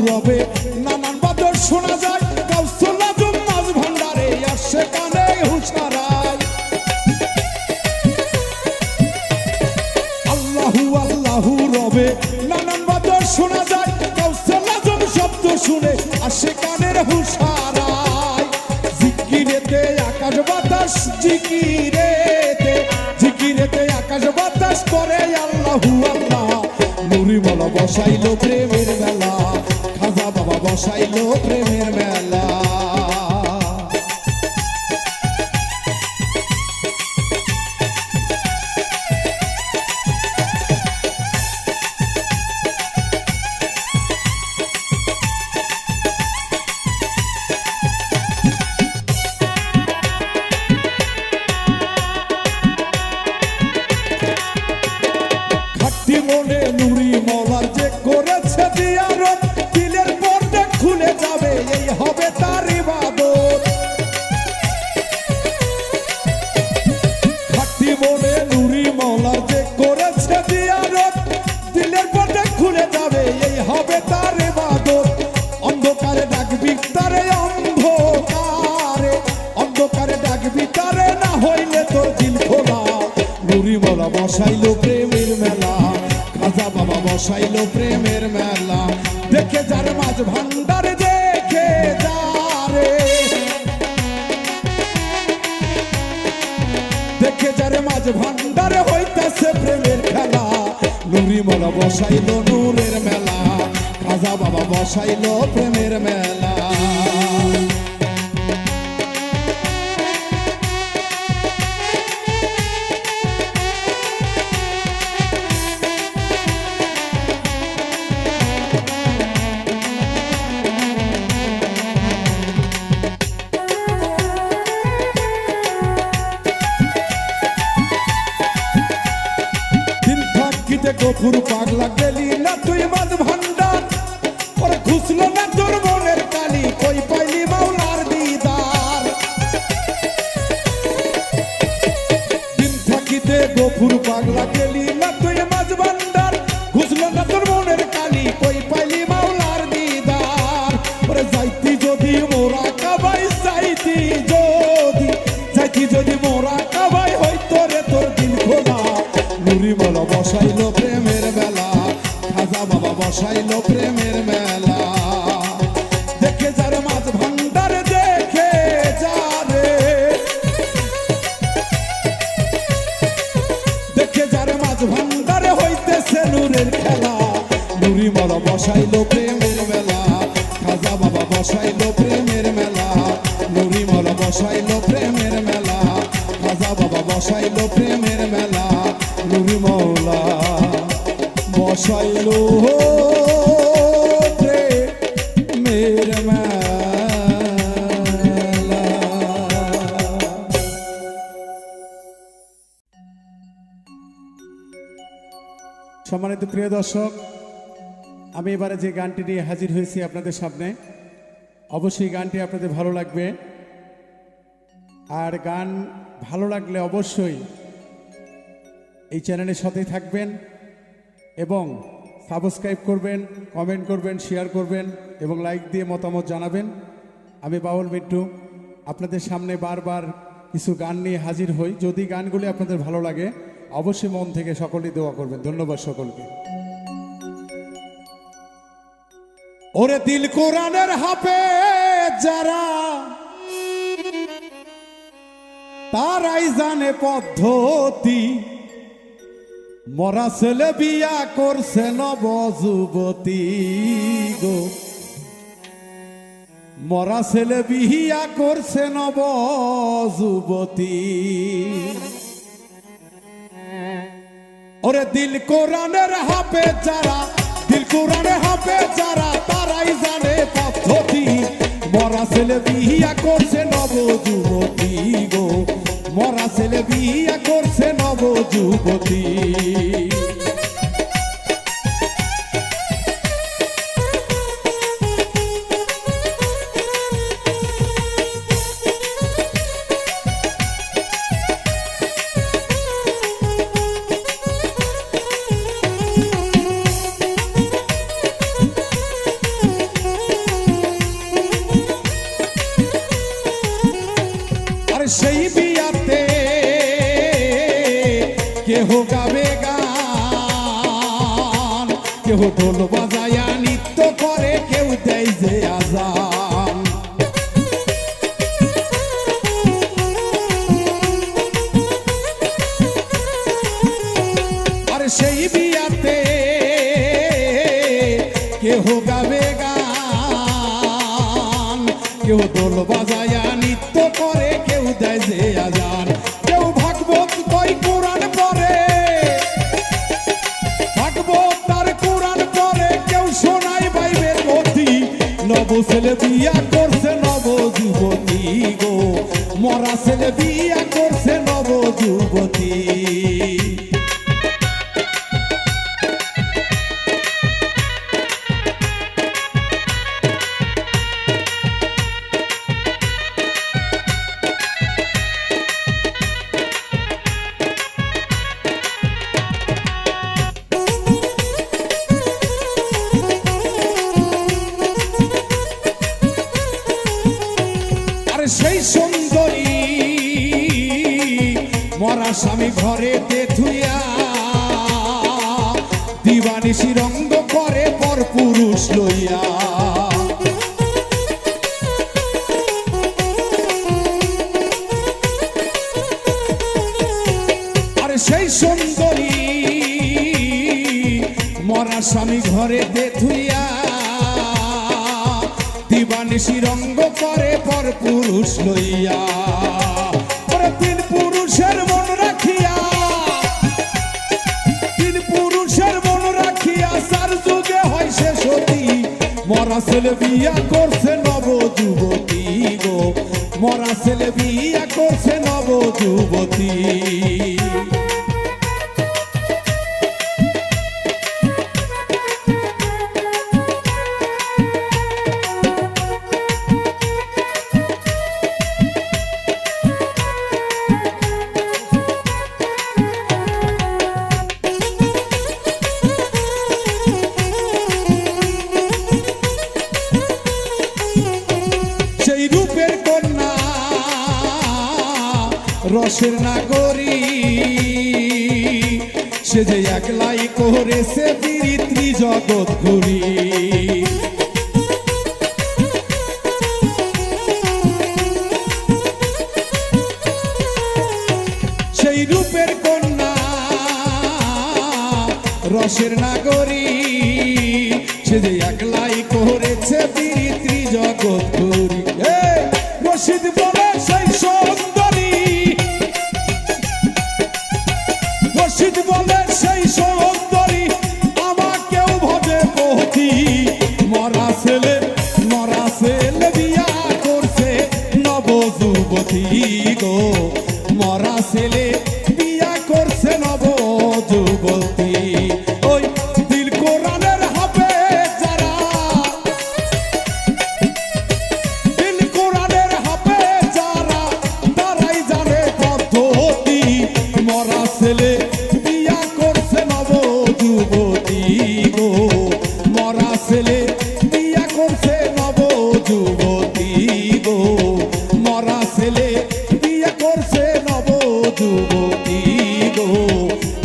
রবে নানান বাদর শোনা যায়। গাউসুল আজম মাঝ ভান্ডারে আসে কানে হুশারায়। আল্লাহু আল্লাহু রবে নানান বাদর শোনা যায়। গাউসুল আজম শব্দ শুনে আসে কানের হুশারায়। জিকিরেতে আকাশ বাতাস জিকিরেতে জিকিরেতে আকাশ বাতাস করে আল্লাহু আল্লাহ। নুরি মৌলা বসাইল প্রেমের মেলা। খাজা বাবা বসাইল প্রেমের মেলা। খাটি মনে নুরি মৌলার যে করেছে দিয়ারত দিলের পর্দা খুলে যাবে এই বসাইলো প্রেমের মেলা, খাজা বাবা বসাইলো প্রেমের মেলা। দেখে যার মাঝ ভান্ডারে, দেখে যারে, দেখে যারে মাঝ ভান্ডারে হইতাছে প্রেমের খেলা। নুরি মোলা বসাইলো নূরের মেলা, খাজা বাবা বসাইলো প্রেমের মেলা। গফুর পাগলা গেলি না তুই মাঝ ভান্ডার, ওরে খুঁজলো না তোর মনের কালি, কই পাইলি মাওলার দিদার। দিন থাকিতে গফুর পাগলা গেলি না তুই মাঝ ভান্ডার, খুঁজলো না তোর মনের কালি, কই পাইলি মাওলার দিদার। ওরে যাইতি যদি মোরা কাবাই, যাইতি যদি, যাইতি যদি মোরা কাবাই, হইতো রে তোর দিল খোলা। নুরি মোলা বসাইলো প্রেমের মেলা, খাজা বাবা বসাইলো প্রেমের মেলা। দেখে যার মাঝ ভান্ডারে, দেখে যারে, দেখে যার মাঝ ভান্ডারে হইতেছে নূরের খেলা। নুরি মোলা বসাইলো প্রেমের মেলা, খাজা বাবা বসাইলো প্রেমের মেলা। নুরি মোলা বসাইলো প্রেমের মেলা, খাজা বাবা বসাইলো প্রেমের মেলা। নুরি মৌলা বসাইলো প্রেমের মেলা। সম্মানিত প্রিয় দর্শক, আমি এবারে যে গানটি নিয়ে হাজির হয়েছি আপনাদের সামনে, অবশ্যই গানটি আপনাদের ভালো লাগবে। আর গান ভালো লাগলে অবশ্যই এই চ্যানেলের সাথেই থাকবেন এবং সাবস্ক্রাইব করবেন, কমেন্ট করবেন, শেয়ার করবেন এবং লাইক দিয়ে মতামত জানাবেন। আমি বাউল মিন্টু আপনাদের সামনে বারবার কিছু গান নিয়ে হাজির হই। যদি গানগুলি আপনাদের ভালো লাগে অবশ্যই মন থেকে সকলেই দোয়া করবেন। ধন্যবাদ সকলকে। ওরে দিল কোরআনের হাফেজ যারা, তারাই জানে পদ্ধতি। মরা ছেলে বিয়া করছে নব যুবতী গো, মরা ছেলে বিয়া করছে নব যুবতী। ওরে দিল কোরআনের হাফেজ যারা, দিল কোরআনের হাফেজ যারা, তারাই জানে পদ্ধতি। মরা ছেলে বিয়া করছে নব যুবতী গো, মরা ছেলে বিয়া করছে নব যুবতী। সেই বিয়াতে কেহ গাবে গান, কেহ ঢোল বাজায়া নৃত্য করে, কেউ দেয় যে আজান। আর সেই বিয়াতে কেহ গাবে গান, কেউ ঢোল বাজায়া নৃত্য করে, কেউ দেয় যে আজান। কেউ ভাগবত কই কোরআন পড়ে, ভাগবত তার কোরআন পড়ে, কেউ শোনায় বাইবেল পড়ি। নব ছেলে বিয়া করছে নব যুবতী গো, মরা ছেলে বিয়া করছে নব যুবতী। সেই সুন্দরী মরা স্বামী ঘরেতে থুইয়া দিবানিশি রঙ্গ করে পর পুরুষ লইয়া। আরে সেই সুন্দরী মরা স্বামী ঘরে দে থুইয়া, দিবানিশি রঙ্গ করে পর পুরুষ লইয়া। তিন পুরুষের মন রাখিয়া, তিন পুরুষের মন রাখিয়া সার যুগে হয় সে সতী। মরা ছেলে বিয়া করছে নব যুবতী গো, মরা ছেলে বিয়া করছে নব যুবতী। রসের নাগরী সে যে একলাই করেছে পিরিত্রি জগৎ ঘুরি। সেই রূপের কন্যা রসের নাগরী সে যে একলাই করেছে পিরিত্রি জগৎ ঘুরি। রশিদ বলে সেই সুন্দরী, রশিদ বলে সেই সুন্দরী আমাকেও ভাবে পতি। মরা ছেলে বিয়া করছে নব যুবতী গো, মরা ছেলে বিয়া করছে নব যুবতী। ওই দিল কোরআনের হবে যারা, দিল কোরআনের হবে যারা, তারাই জানে পদ্ধতি। মরা ছেলে বিয়া করছে নব যুবতী গো, মরা ছেলে বিয়া করছে নব যুবতী গো, মরা ছেলে বিয়া করছে নব যুবতী গো,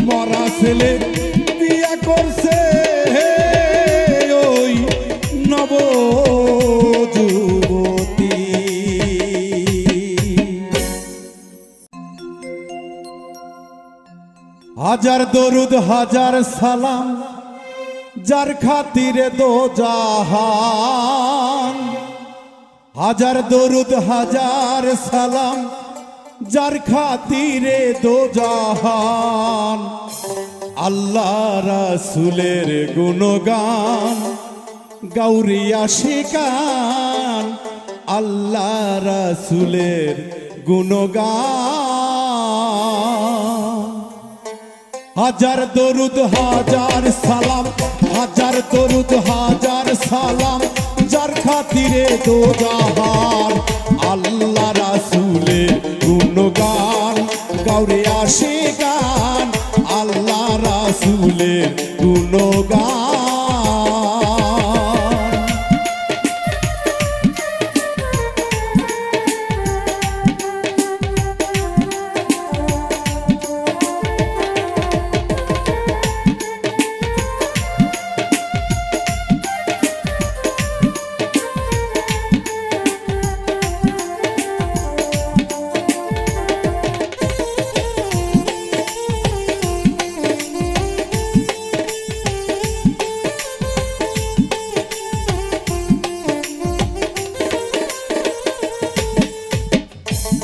মরা ছেলে বিয়া করছে ওই নব যুবতী। হাজার দরুদ হাজার সালাম যার খাতিরে দো জাহান, হাজার দরুদ হাজার সালাম যার খাতিরে দো জাহান। আল্লাহ রাসূলের গুণগান গাউরিয়া শিকান, আল্লাহ রাসূলের গুণগান। হাজার দরুদ হাজার সালাম, হাজার দরুদ হাজার সালাম যার খাতিরে দো জাহান। আল্লাহ রাসূলের গুণগান গাউরে আশিকান, আল্লাহ রাসূলের গুণগান।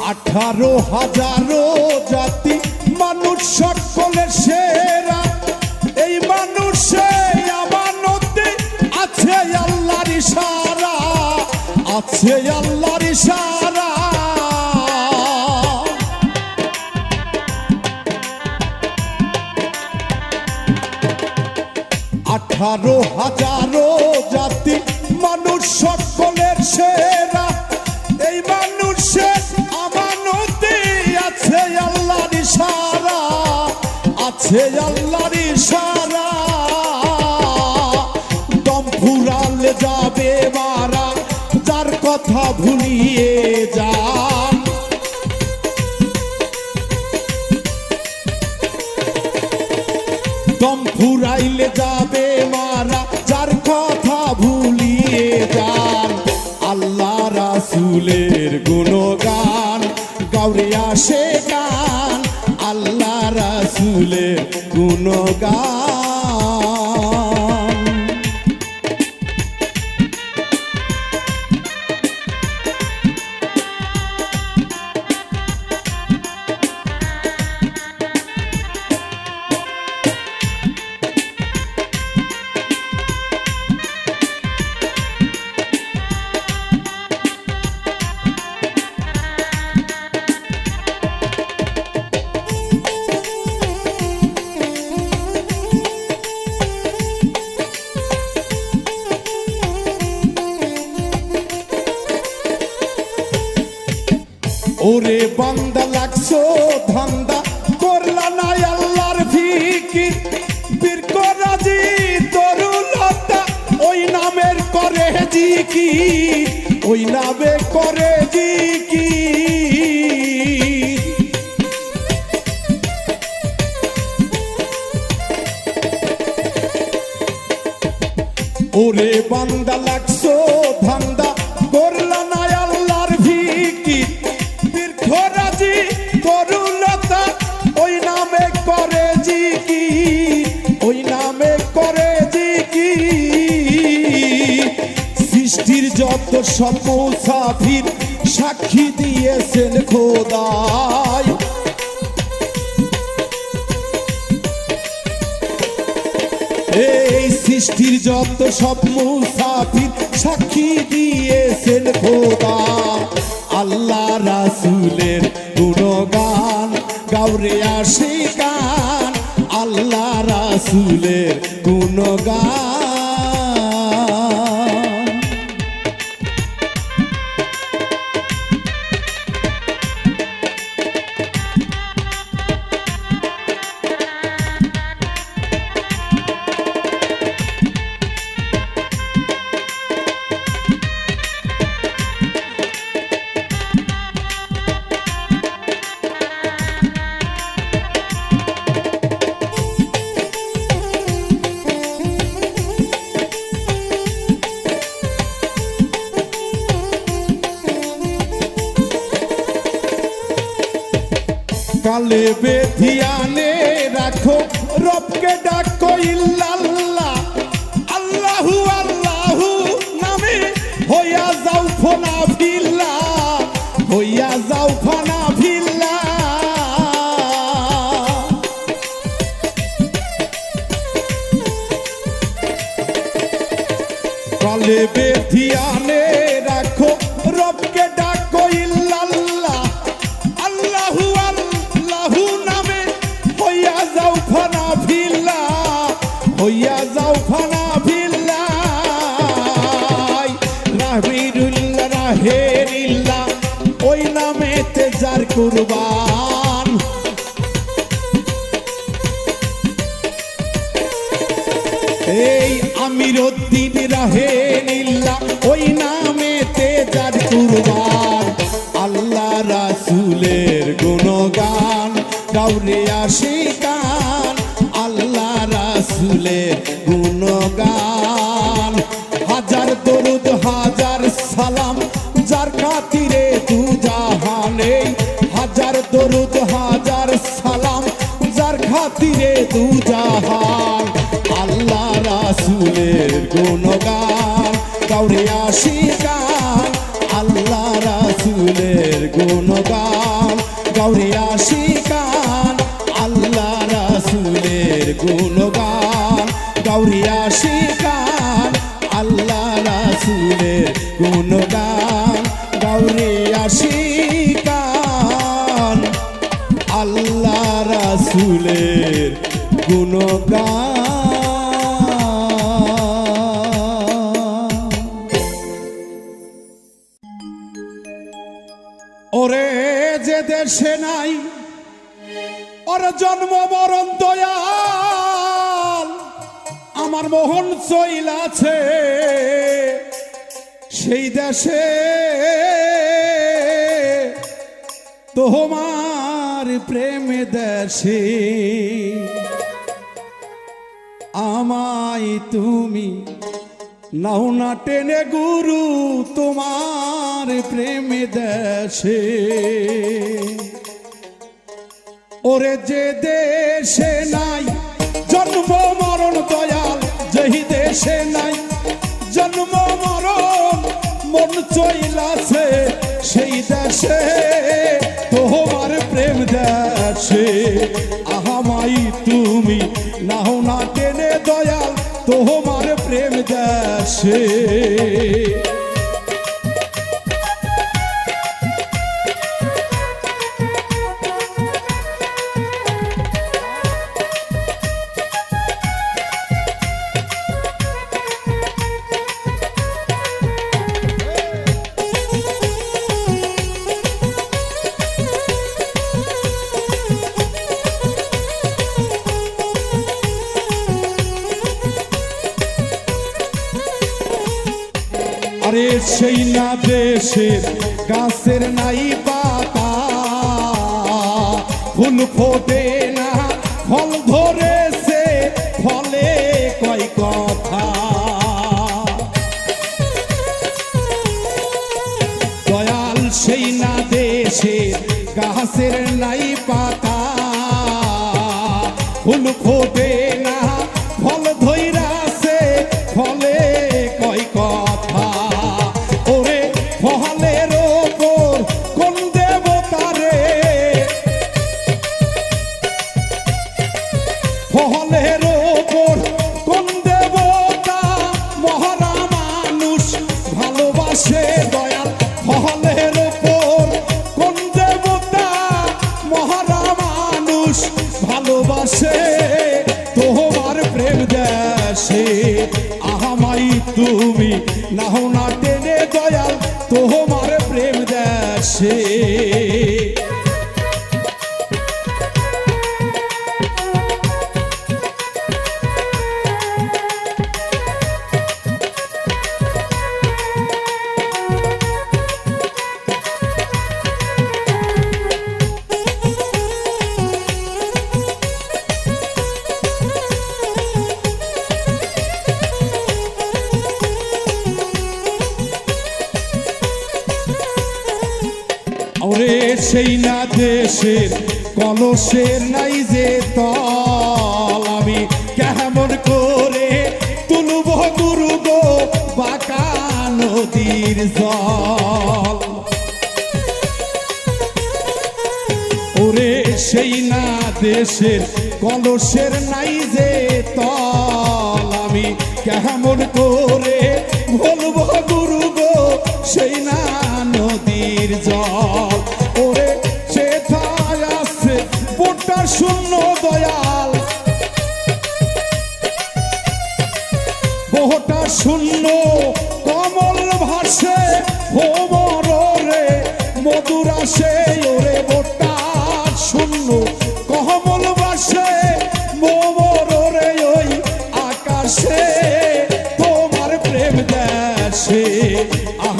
18,000 জাতি মানুষ সকলের সেরা, এই মানুষে আমানতে আছে আল্লাহর ইশারা, আছে আল্লাহর ইশারা। 18,000 জাতি মানুষ সকলের সেরা, এই মানুষের আমানতে আছে আল্লাহর ইশারা, আছে আল্লাহর ইশারা। দম ফুরালে যাবে মারা, যার কথা ভুলিয়ে যান। দম ফুরাইলে যাবে মারা, যার কথা ভুলিয়ে যান। আল্লাহ রাসূলের গুণগান গাউরে আসে গান, আল্লাহ রাসূলের গুণগান। ওরে বান্দা লাগছো ধান্দা, করলা না আল্লাহর ফিকির, বীর করাজি তরুলতা ওই নামের করে জিকির, ওই নামে করে জিকির। ওরে বান্দা লাগছো ধান্দা, করলা না আল্লাহর ফিকির, বীরখরাজি তরুলতা ওই নামে করে জিকির, ওই নামে করে জিকির। সৃষ্টির যত সব মুসাফির সাক্ষী দিয়েছেন খোদায়, এই সৃষ্টির যত সব মুসাফির সাক্ষী দিয়েছেন খোদা। আল্লাহ রাসূলের গুণগান গাউরে আসে গান, আল্লাহ রাসূলের গুণগান। কালে বেধিয়ানে রাখো রবকে ডাকো ইল্লাল্লাহ, আল্লাহু আল্লাহু নামে হইয়া যাও ফানা ভিল্লা, হইয়া যাও ফানা ভিল্লা। কালে বেধিয়ানে রাখো রবকে ডাকো ইল্লাল্লাহ, আল্লাহু আল্লাহু নামে হইয়া যাও ফানা ভিল্লা, হইয়া যাও ফানা ভিল্লা। রাহিরুল্লাহ রাহেরিল্লাহ ওই নামেতে যার কুরবান, এই আমিরউদ্দিন রাহেরিল্লাহ ওই নামেতে যার কুরবান। আল্লাহ রাসূলের গুণগান গাউরে আসে গান, আল্লাহ রাসূলের গুণগান। হাজার দরুদ হাজার সালাম যার খাতিরে দু জাহানে, হাজার দরুদ হাজার সালাম যার খাতিরে দু জাহান। আল্লাহ রাসূলের গুণগান গাউরে আসে গান, আল্লাহ রাসূলের গুণগান গাউরে আসে গান, আল্লাহ রাসূলের গুণগান গাউরে আসে গান, আল্লাহ রাসূলের গুণগান গাউরে আসে গান, আল্লাহ রাসূলের গুণগান। ওরে যে দেশে নাই ওর জন্ম মরণ দয়াল, আমার মোহন চইলাছে সেই দেশে তোমার প্রেমে দেশে। আমায় তুমি নাও না টেনে গুরু তোমার প্রেমে দেশে, ওরে যে দেশে নাই জন্ম মরণ দয়াল, যেই দেশে নাই জন্ম মরণ মন চইলাছে, সেই দেশে তোমার প্রেম দেশে। আমাই তুমি নাও না টেনে দয়াল তোমার প্রেম দেশে। আরে সেই না দেশের গাছের নাই পাতা, ফুল ফোটে না ফল ধরেছে, ফলে কয় কথা। দয়াল সেই না দেশের গাছের নাই পাতা, ফুল ফোটে না ফল ধইরাছে, ফলে কয় কথা। ফলের ওপর কোন দেবতারে, ফলের ওপর কোন দেবতা মহারা মানুষ ভালোবাসে দয়াল। ফলের ওপর কোন দেবতা মহারা মানুষ ভালোবাসে, তোমার প্রেম দেশে। আমাই তুমি নাও না টেনে দয়াল তোমার প্রেম দেশে। ওরে সেই না দেশের কলসের নাই যে তল, আমি কেমন করে তুলব গুরু গো বাঁকা নদীর জল। ওরে সেই না দেশের কলসের নাই যে তল, আমি কেমন করে বলবো গুরু গো সেই না নদীর জল। ওরে সেথায় আছে বোটা শূন্য দয়াল, বোটা শূন্য কমল ভাসে ভোমরে মধুর আসে। ওরে বোটা শূন্য কমল ভাসে ভোমরে ওই আকাশে, তোমার প্রেম দেশে।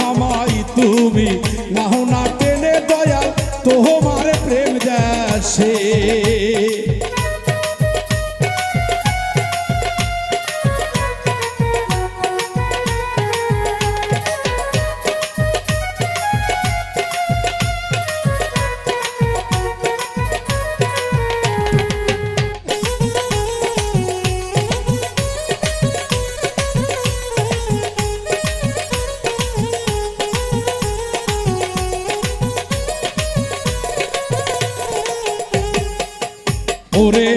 আমাই তুমি নাও না টেনে দয়াল তোমার প্রেম দেশে। ওরে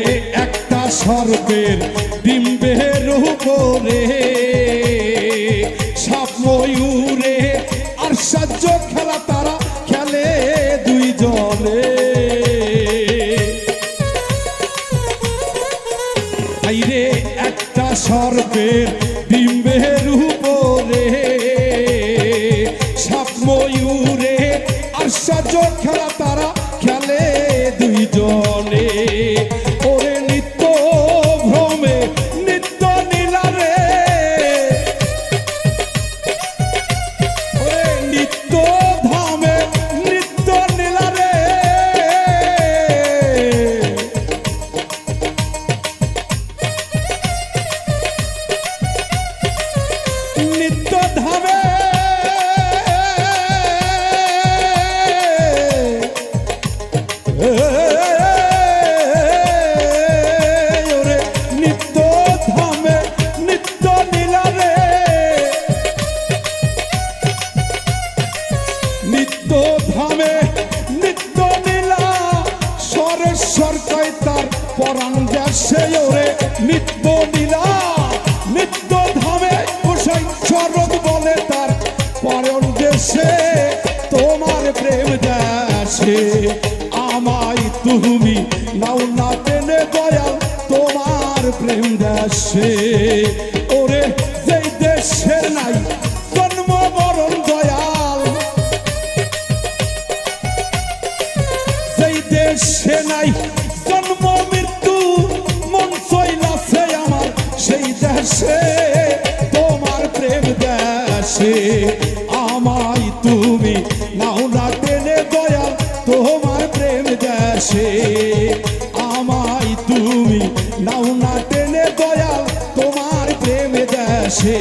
একটা সর্পের ডিম্বের উপরে সাপ ময়ূরে আর সাহায্য খেলা তারা খেলে দুইজনে। আইরে একটা সর্পের ডিম্বের উপরে সাপ ময়ূরে আর সাহায্য খেলা তারা খেলে দুইজনে। ওরে নিত্য ভ্রমে নিত্য নীলারে, ওরে নিত্য ধামে নিত্য নীলারে। নিত্য ধামে নিত্য নীলা সরেশ্বর কয় তার পরাণ যাচ্ছে ওরে নিত্য নীলা নিত্য ধামে গোসাই শরৎ বলে তার পরাণ দেশে তোমার প্রেম দেশে আমায় তুমি নাও না টেনে দয়াল তোমার প্রেম দেশে ওরে যেই দেশে নাই জন্ম মরণ দয়াল যেই দেশে নাই জন্ম মৃত্যু মন চইলাছে আমার সেই দেশে তোমার প্রেম দেশে আমায় তুমি নাও না টেনে দয়াল তোমার প্রেম দেশে আমায় তুমি নাও না টেনে দয়াল তোমার প্রেম দেশে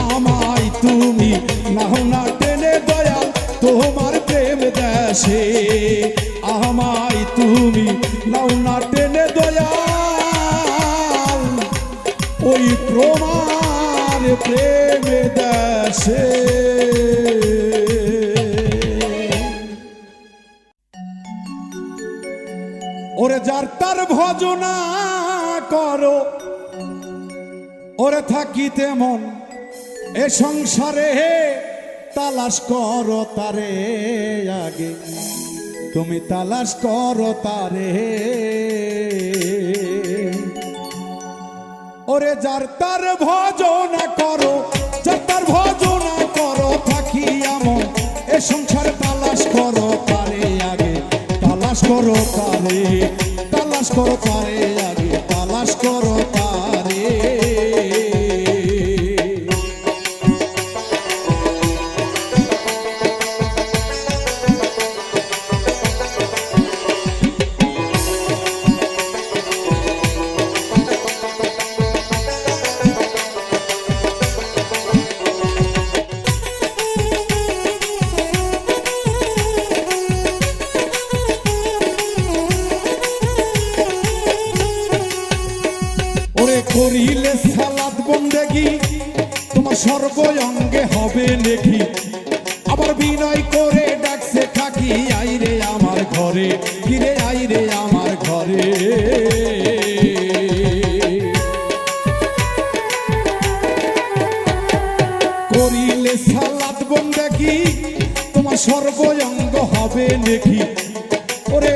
আমায় তুমি নাও না টেনে দয়াল তোমার প্রেম দেশে আমায় তুমি নাও না টেনে দয়াল ওই প্রমাণ প্রেম দেশে ওরে যার তার ভজনা করো ওরে থাকিতে মন এ সংসারে তালাশ করো তারে আগে তুমি তালাশ করো তারে ওরে যার তার ভজনা করো যার তার ভজনা করো থাকিয়া মন এ সংসার তালাশ করো তারে আগে তালাশ করো তারে তালাশ করো তারে আগে তালাশ করো তারে করিলে সালাত বন্দেগি তোমার সর্ব অঙ্গে হবে নেকি আবার বিনয় করে ডাকছে থাকি আইরে আমার ঘরে কিরে আইরে আমার ঘরে করিলে সালাত বন্দেগি তোমার সর্ব অঙ্গ হবে নেকি ওরে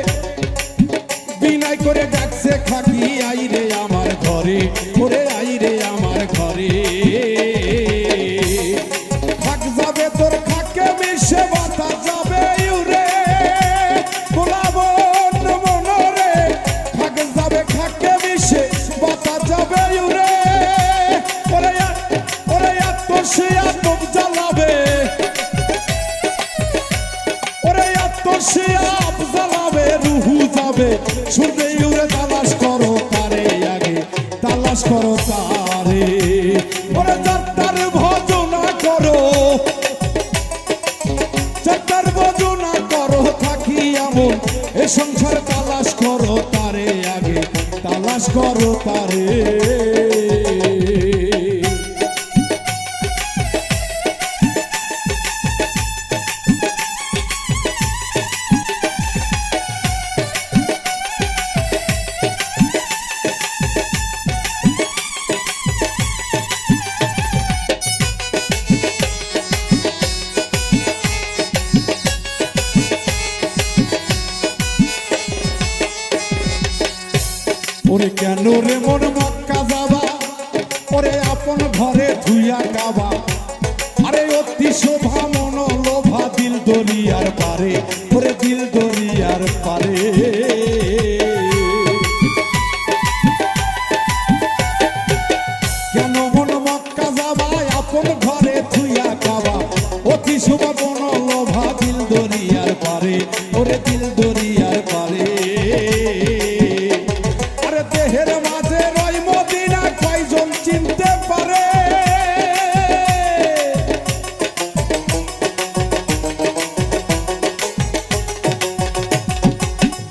বিনয় করে ডাকছে থাকি আইরে আমার ঘরে ওরে আইরে আমার ঘরে থাক যাবে তোর খাকে মিশে বাতা যাবে ইউরে গোলাবন মনরে থাক যাবে খাকে মিশে বাতা যাবে ইউরে ওরে ওরে এত সে আতপ জ্বালাবে ওরে এত সে আপ জ্বালাবে রুহু যাবে শুনবে ইউরে তালাশ করো তারে আগে তালাশ করো তারে ওরে যাত্রার ভজনা করো যাত্রার ভজনা করো থাকি এমন এ সংসার তালাশ করো তারে আগে তালাশ করো তারে ওরে কেন রে মন মক্কা যাবা ওরে আপন ঘরে ধুইয়া গাবা আরে অতি শোভা মন লোভা দিল দরিয়ার পারে ওরে দিল দরিয়ার পারে কেন মন মক্কা যাবা আপন ঘরে ধুইয়া গাবা অতি শোভা মন লোভা দিল দরিয়ার পারে ওরে দিল দরিয়ার পারে দেহের মাঝে রয় মদিনা কয়জন চিনতে পারে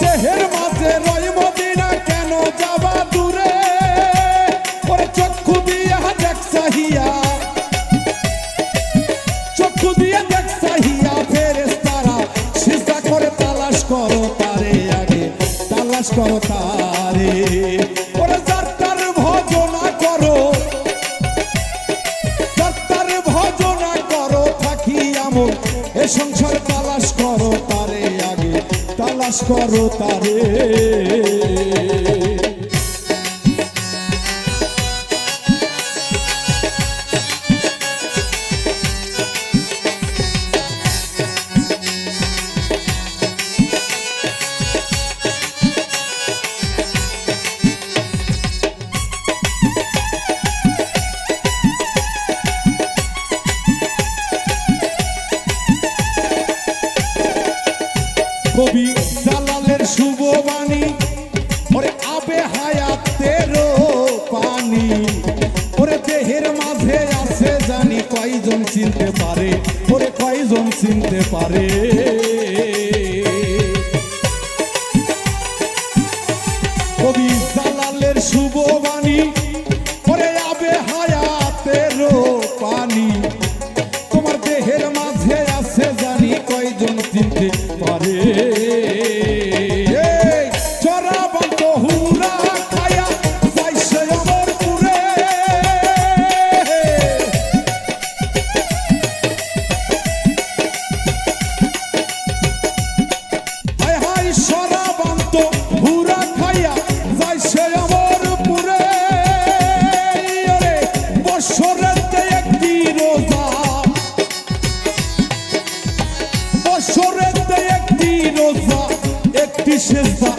দেহের মাঝে রয় মদিনা কেন যাবা দূরে ওরে চক্ষু দিয়া দেখ চাহিয়া চক্ষু দিয়া দেখ চাহিয়া ফেরে করো তারে। ওরে যাত্রার ভজনা করো, যাত্রার ভজনা করো থাকি আমল, এ সংসার তালাশ করো তারে, আগে তালাশ করো তারে। কবি জালালের শুভ বাণী, ওরে আবে হায়াতেরও পানি, ওরে দেহের মাঝে আছে জানি কয়জন চিনতে পারে, ওরে কয়জন চিনতে পারে। কবি জালালের শুভ বাণী, ওরে আবে হায়াতেরও পানি, তোমার দেহের মাঝে আছে জানি কয়জন চিনতে পারে। চরাবন্ত হুরা খায়া যাইছে অমরপুরে, হায় হায় চরাবন্ত হুরা খায়া যাইছে অমরপুরে। বছরেতে একটি রোজা, বছরেতে একটি রোজা, একটি সেজদা